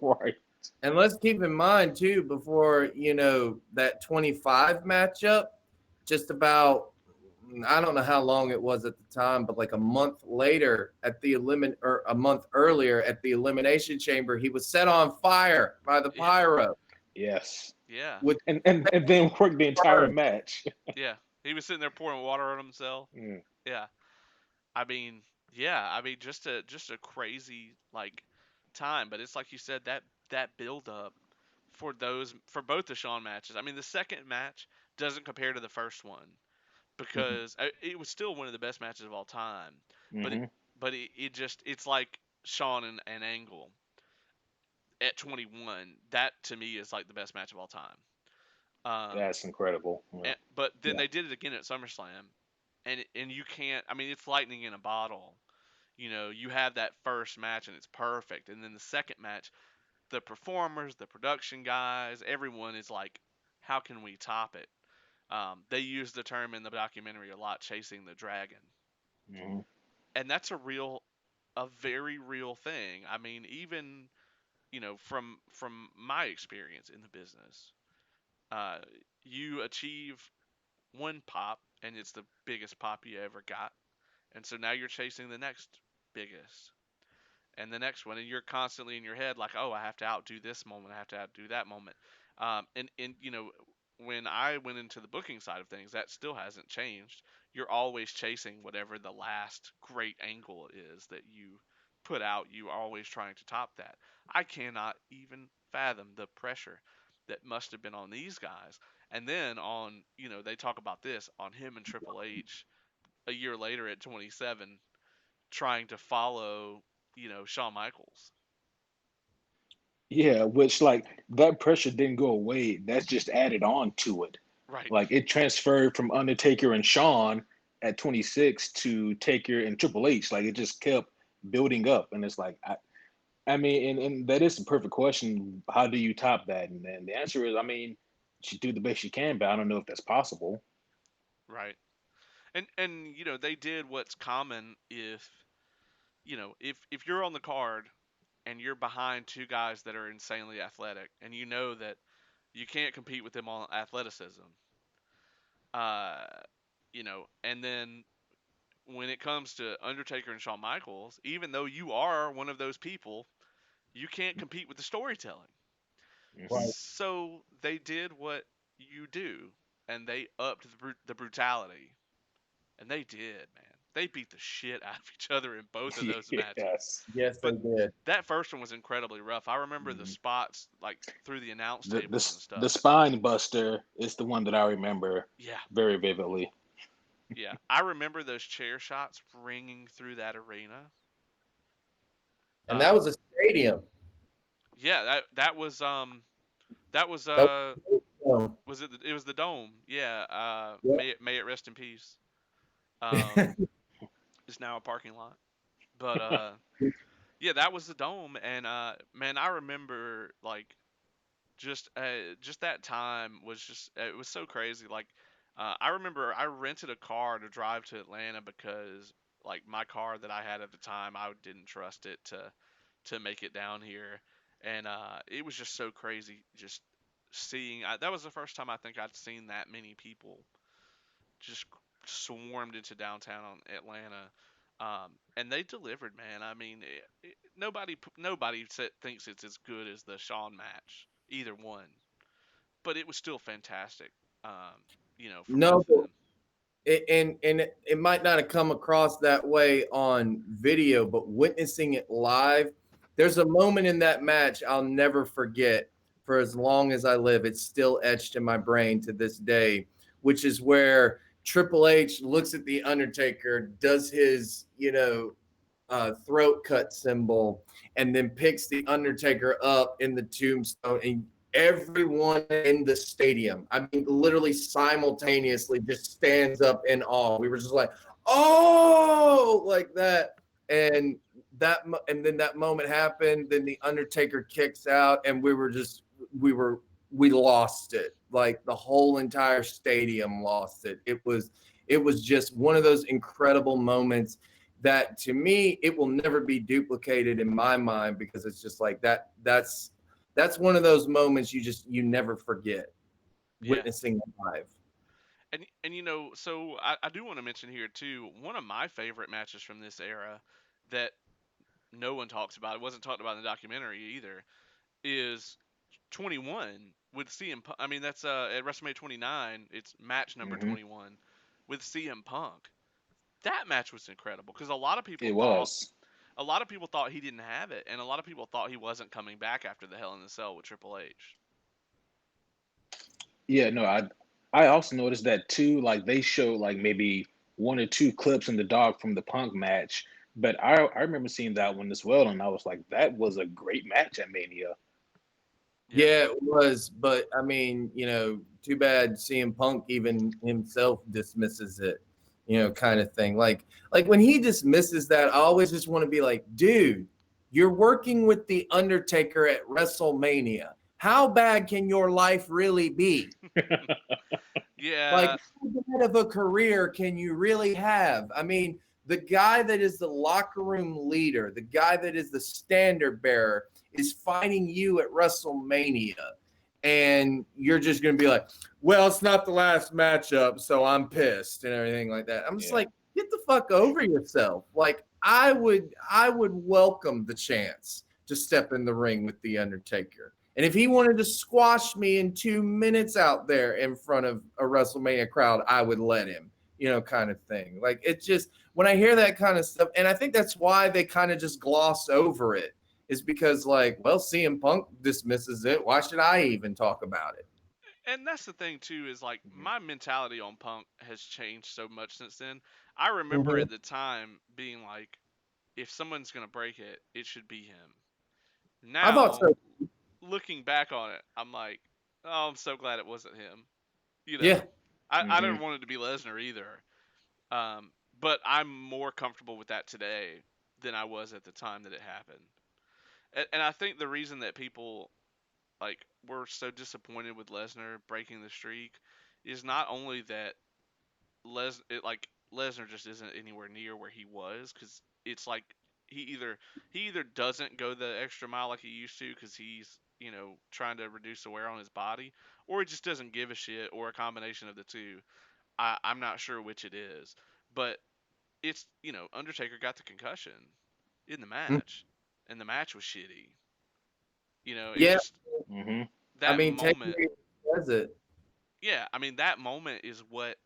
Right. And let's keep in mind too, before that 25 matchup, just about I don't know how long it was at the time, but like a month later at the or a month earlier at the elimination chamber, he was set on fire by the Yeah, pyro Yes. yeah, with And then work the entire burn. match. yeah. He was sitting there pouring water on himself. Mm, Yeah, I mean, yeah, I mean, just a crazy like time. But it's like you said that build up for both the Shawn matches. I mean, the second match doesn't compare to the first one mhm, because it was still one of the best matches of all time. But mhm. it just it's like Shawn and Angle at 21. That to me is like the best match of all time. That's incredible. Yeah. But then Yeah. they did it again at SummerSlam, and you can't. I mean, it's lightning in a bottle. You have that first match and it's perfect, and then the second match, the performers, the production guys, everyone is like, how can we top it? They use the term in the documentary a lot, chasing the dragon, Mhm. and that's a very real thing. I mean, even from my experience in the business, uh, you achieve one pop, and it's the biggest pop you ever got, and so now you're chasing the next biggest and the next one, and you're constantly in your head like, oh, I have to outdo this moment, I have to outdo that moment. And when I went into the booking side of things, that still hasn't changed. You're always chasing whatever the last great angle is that you put out. You are always trying to top that. I cannot even fathom the pressure that must have been on these guys. And then they talk about this on him and Triple H a year later at 27, trying to follow, Shawn Michaels. Yeah, which like that pressure didn't go away. That's just added on to it. Right. Like it transferred from Undertaker and Shawn at 26 to Taker and Triple H. Like it just kept building up. And it's like I mean, and that is the perfect question. How do you top that? And the answer is, I mean, you do the best you can, but I don't know if that's possible. Right. And they did what's common if you're on the card and you're behind two guys that are insanely athletic and you know that you can't compete with them on athleticism. Uh, and then when it comes to Undertaker and Shawn Michaels, even though you are one of those people, you can't compete with the storytelling. Hmm. Right. So they did what you do, and they upped the brutality, and they did, man. They beat the shit out of each other in both of those matches. Yes. Yes, they But did. that first one was incredibly rough. I remember the Mhm. spots like through the announce The, tables the and the stuff. spine buster is the one that I remember Yeah, very vividly. yeah. I remember those chair shots ringing through that arena. And that was Um, a stadium. yeah, that was That was, it was the dome. Yeah. yeah. May it rest in peace. Um, it's now a parking lot. But yeah, that was the dome, and man, I remember like just that time was just it was so crazy. Like I remember I rented a car to drive to Atlanta because like my car that I had at the time I didn't trust it to make it down here, and it was just so crazy just seeing. That was the first time I think I'd seen that many people just swarmed into downtown Atlanta. And they delivered, man. I mean, nobody thinks it's as good as the Shawn match, either one, but it was still fantastic. For No, both of them. and it might not have come across that way on video, but witnessing it live, there's a moment in that match I'll never forget for as long as I live. It's still etched in my brain to this day, which is where Triple H looks at the Undertaker, does his, throat cut symbol, and then picks the Undertaker up in the tombstone, and everyone in the stadium, I mean, literally simultaneously just stands up in awe. We were just like, oh, like that. And and then that moment happened. Then the Undertaker kicks out, and we lost it. Like the whole entire stadium lost it. It was just one of those incredible moments that, to me, it will never be duplicated in my mind, because it's just like that's one of those moments you never forget, Yeah. witnessing it live. And so I do want to mention here too, one of my favorite matches from this era that no one talks about, it wasn't talked about in the documentary either, is 21 with CM Punk. I mean, that's at WrestleMania 29, it's match number Hmm. 21 with CM Punk. That match was incredible because It was. a lot of people thought he didn't have it, and a lot of people thought he wasn't coming back after the Hell in the Cell with Triple H. Yeah, no, I also noticed that too. Like they showed like maybe one or two clips in the dog from the Punk match, but I remember seeing that one as well, and I was like, that was a great match at Mania. Yeah. Yeah, it was, but I mean, too bad CM Punk even himself dismisses it, kind of thing. Like when he dismisses that, I always just want to be like, dude, you're working with the Undertaker at WrestleMania. How bad can your life really be? Like, Yeah. how bad of a career can you really have? I mean, the guy that is the locker room leader, the guy that is the standard bearer, is fighting you at WrestleMania. And you're just going to be like, well, it's not the last matchup, so I'm pissed and everything like that. I'm just Yeah. like, get the fuck over yourself. Like, I would welcome the chance to step in the ring with the Undertaker. And if he wanted to squash me in 2 minutes out there in front of a WrestleMania crowd, I would let him, kind of thing. Like, it's just, when I hear that kind of stuff, and I think that's why they kind of just gloss over it, is because, like, well, CM Punk dismisses it. Why should I even talk about it? And that's the thing too, is like Mhm. my mentality on Punk has changed so much since then. I remember Mhm. at the time being like, if someone's gonna break it, it should be him. I thought Now, so. looking back on it, I'm like, oh, I'm so glad it wasn't him. You Yeah. know, I Hmm. didn't want it to be Lesnar either. But I'm more comfortable with that today than I was at the time that it happened. And I think the reason that people like were so disappointed with Lesnar breaking the streak is not only that Lesnar just isn't anywhere near where he was, because it's like he either doesn't go the extra mile like he used to because he's trying to reduce the wear on his body, or he just doesn't give a shit, or a combination of the two. I'm not sure which it is, but it's Undertaker got the concussion in the Mm. match, and the match was shitty. It Yeah. just Hmm. I that mean, moment. technically, it says it. Yeah, I mean that moment is what,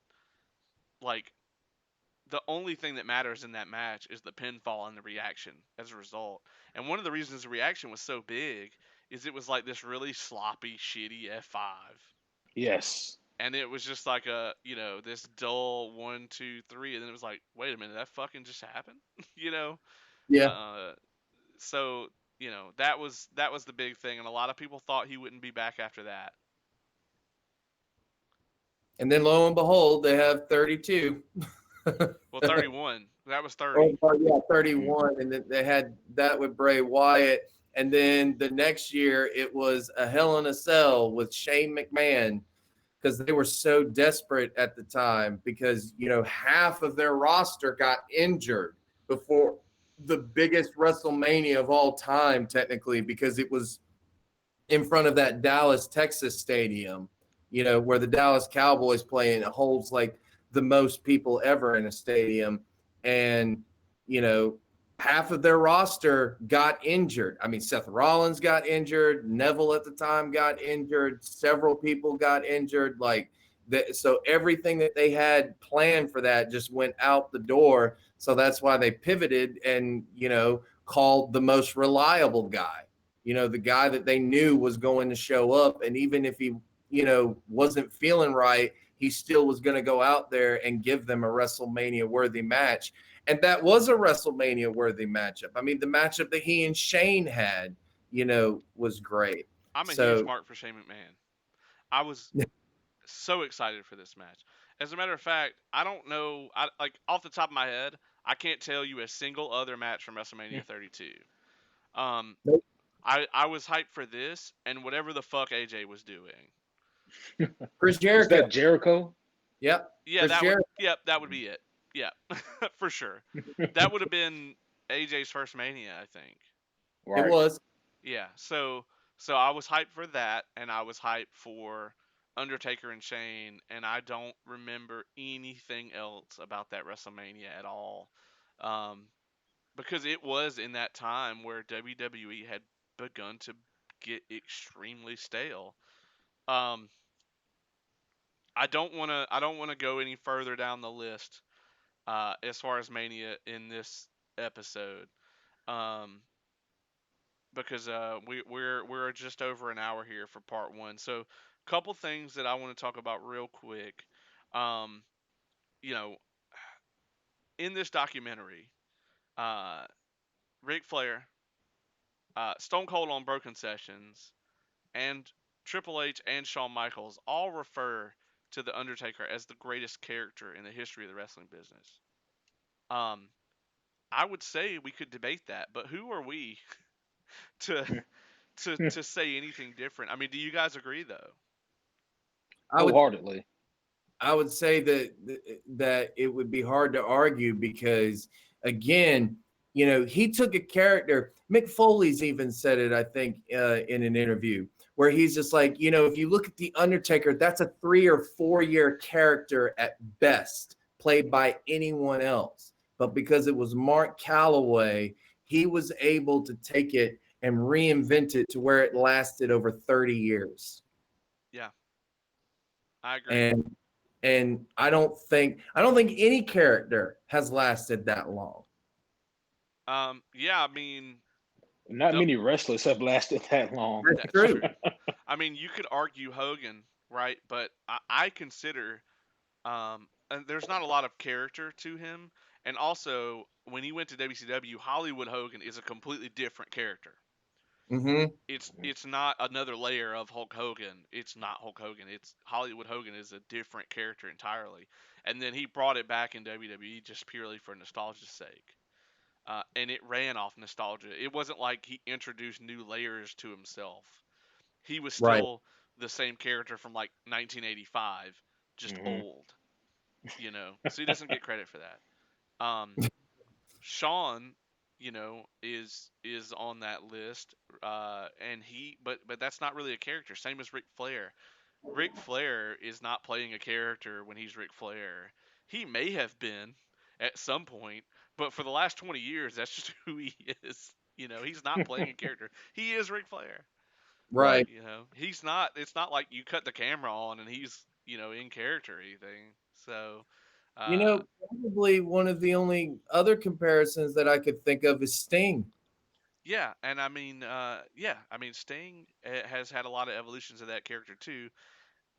like, the only thing that matters in that match is the pinfall and the reaction as a result. And one of the reasons the reaction was so big is it was like this really sloppy, shitty F5. Yes. And it was just like this dull 1, 2, 3, and then it was like, wait a minute, that fucking just happened, you know. Yeah. Uh, so that was the big thing, and a lot of people thought he wouldn't be back after that. And then lo and behold, they have 32. Well, 31, that was Oh, 30. yeah, Hmm. 31. And then they had that with Bray Wyatt. And then the next year, it was a Hell in a Cell with Shane McMahon, because they were so desperate at the time, because, half of their roster got injured before the biggest WrestleMania of all time, technically, because it was in front of that Dallas, Texas stadium, where the Dallas Cowboys play, and it holds like the most people ever in a stadium. And, you know, half of their roster got injured. I mean, Seth Rollins got injured. Neville at the time got injured. Several people got injured. Like, So everything that they had planned for that just went out the door. So that's why they pivoted and, called the most reliable guy, the guy that they knew was going to show up. And even if he, wasn't feeling right, he still was going to go out there and give them a WrestleMania worthy match. And that was a WrestleMania worthy matchup. I mean, the matchup that he and Shane had, was great. I'm a huge So mark for Shane McMahon. I was so excited for this match. As a matter of fact, I don't know, like off the top of my head, I can't tell you a single other match from WrestleMania 32. Um, I was hyped for this and whatever the fuck AJ was doing. Chris Was Jericho. that Jericho? Yep. Yeah, Chris Jericho. that would be it. Yeah, for sure. That would have been AJ's first Mania, I think. It Right. was. Yeah, so I was hyped for that, and I was hyped for Undertaker and Shane, and I don't remember anything else about that WrestleMania at all, um, because it was in that time where WWE had begun to get extremely stale. Um, I don't want to go any further down the list as far as Mania in this episode. Um, because we're just over an hour here for part one. So, couple things that I want to talk about real quick. Um, you know, in this documentary, uh, Ric Flair, Stone Cold on Broken Sessions, and Triple H and Shawn Michaels all refer to the Undertaker as the greatest character in the history of the wrestling business. Um, I would say we could debate that, but who are we to to say anything different? I mean, do you guys agree though? I would Wholeheartedly. I would say that it would be hard to argue because again, he took a character. Mick Foley's even said it, I think, in an interview where he's just like, if you look at the Undertaker, that's a 3 or 4 year character at best, played by anyone else. But because it was Mark Calloway, he was able to take it and reinvent it to where it lasted over 30 years. Yeah, I agree. And I don't think any character has lasted that long. Yeah, I mean, Not the, many wrestlers have lasted that long. That's that's true. true. I mean, you could argue Hogan, right? But I consider and there's not a lot of character to him, and also when he went to WCW, Hollywood Hogan is a completely different character. Hmm. It's not another layer of Hulk Hogan. It's not Hulk Hogan. It's Hollywood Hogan is a different character entirely. And then he brought it back in WWE just purely for nostalgia's sake. And it ran off nostalgia. It wasn't like he introduced new layers to himself. He was Right. still the same character from like 1985, just Hmm. old, So he doesn't get credit for that. Um, Sean, is on that list, and but that's not really a character. Same as Ric Flair. Ric Flair is not playing a character when he's Ric Flair. He may have been at some point, but for the last 20 years, that's just who he is. He's not playing a character. He is Ric Flair. Right. Right. He's not. It's not like you cut the camera on and he's in character or anything. So, uh, Probably one of the only other comparisons that I could think of is Sting. yeah, and I mean, Sting has had a lot of evolutions of that character too,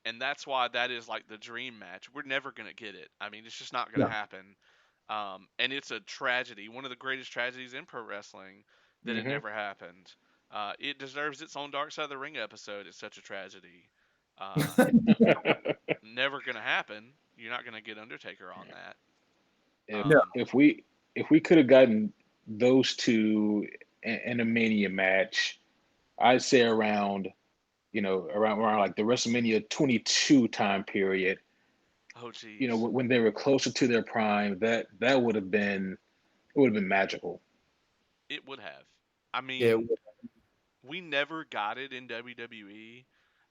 and that's why that is like the dream match. We're never gonna get it. I mean, it's just not gonna No. happen. And it's a tragedy, one of the greatest tragedies in pro wrestling, that it Hmm. never happened. It deserves its own Dark Side of the Ring episode. It's such a tragedy. Uh, Never gonna happen. You're not gonna get Undertaker on that. if No. Um, if we if we could have gotten those two in a Mania match, I'd say around like the WrestleMania 22 time period, oh geez, when they were closer to their prime, that would have been magical. it would have. I Yeah. mean, we never got it in WWE,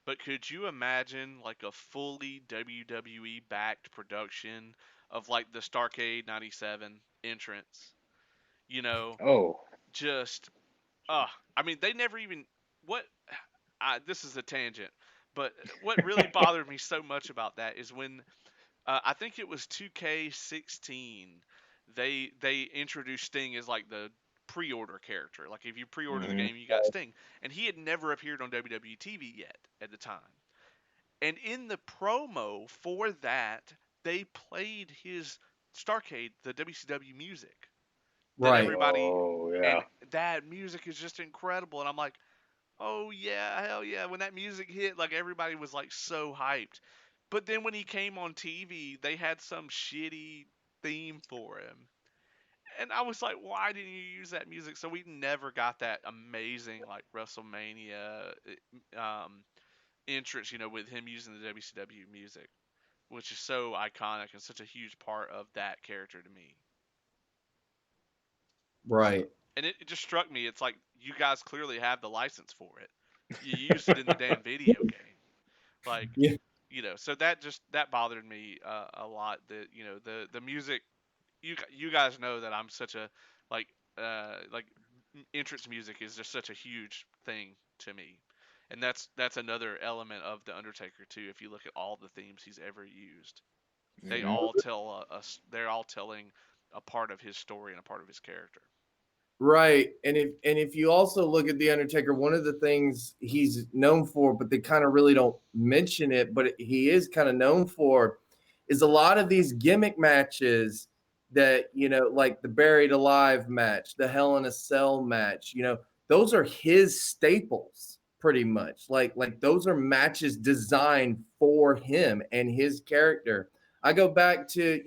but could you imagine like a fully WWE backed production of like the Starcade '97 entrance? You know, Oh, just I mean, they never even what. This is a tangent, But what really bothered me so much about that is when I think it was 2K16, they introduced Sting as like the pre-order character. Like if you pre-order the Hmm. game, you got Sting, and he had never appeared on WWE TV yet at the time. And in the promo for that, they played his Starcade, the WCW music that Right. everybody, Oh yeah. and that music is just incredible. And I'm like, oh yeah, hell yeah! When that music hit, like everybody was like so hyped. But then when he came on TV, they had some shitty theme for him. And I was like, why didn't you use that music? So we never got that amazing like WrestleMania entrance, with him using the WCW music, which is so iconic and such a huge part of that character to me. So, Right. and it just struck me, it's like you guys clearly have the license for it. You used it in the damn Yeah. video game. Like, Yeah. so that bothered me a lot. That the music. You guys know that I'm such a like like entrance music is just such a huge thing to me, and that's another element of the Undertaker too. If you look at all the themes he's ever used, they Hmm. all tell us. They're all telling a part of his story and a part of his character. Right. And if you also look at the Undertaker, one of the things he's known for, but they kind of really don't mention it, but he is kind of known for, is a lot of these gimmick matches that, like the Buried Alive match, the Hell in a Cell match, those are his staples pretty much. Like those are matches designed for him and his character. I go back to,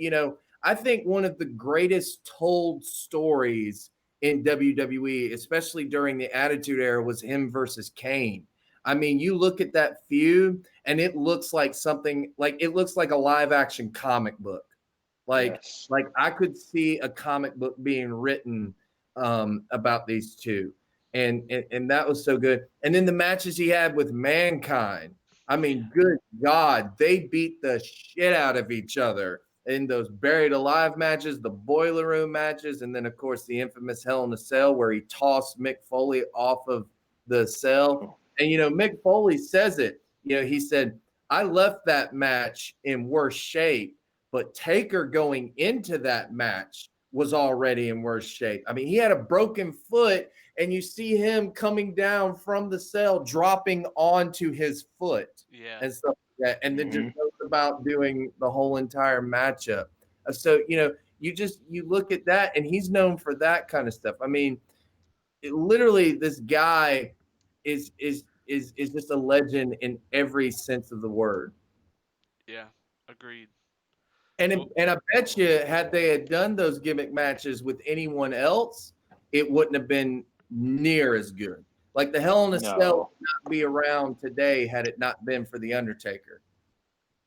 I think one of the greatest told stories in WWE, especially during the Attitude Era, was him versus Kane. I mean, you look at that feud, and it looks like something like it looks like a live action comic book. Like Yes. like I could see a comic book being written about these two, and that was so good. And then the matches he had with Mankind. I Yeah, mean, good God, they beat the shit out of each other in those buried alive matches, the boiler room matches, and then of course the infamous Hell in a Cell where he tossed Mick Foley off of the cell. Oh, And Mick Foley says it. He said, "I left that match in worse shape, but Taker going into that match was already in worse shape. I mean, he had a broken foot, and you see him coming down from the cell, dropping onto his foot yeah, and stuff like that, and then just hmm. goes about doing the whole entire matchup. So you look at that, and he's known for that kind of stuff. I mean, literally, this guy is just a legend in every sense of the word. yeah. Agreed. And Well, and I bet you, had they had done those gimmick matches with anyone else, it wouldn't have been near as good. Like the Hell in a Cell No. would not be around today had it not been for the Undertaker.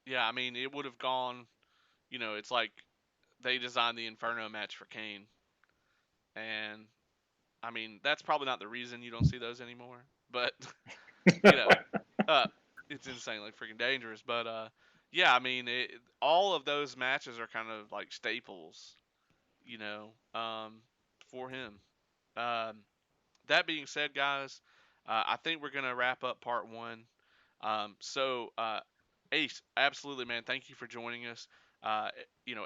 yeah. I mean, it would have gone. It's like they designed the Inferno match for Kane, and I mean, that's probably not the reason you don't see those anymore. But you know, uh, it's insanely freaking dangerous. But yeah, I mean, all of those matches are kind of like staples, you know, um, for him. Um, that being said, guys, I think we're gonna wrap up part one. Ace, absolutely, man. Thank you for joining us.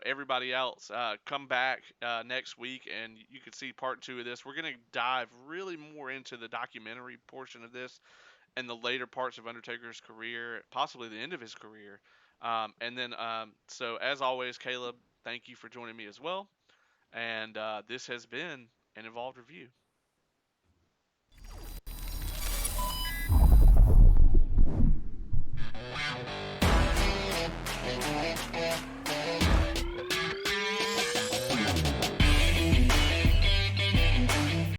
Everybody else, come back next week, and you can see part two of this. We're gonna dive really more into the documentary portion of this and the later parts of Undertaker's career, possibly the end of his career. So as always, Caleb, thank you for joining me as well. And this has been an Evolved Review.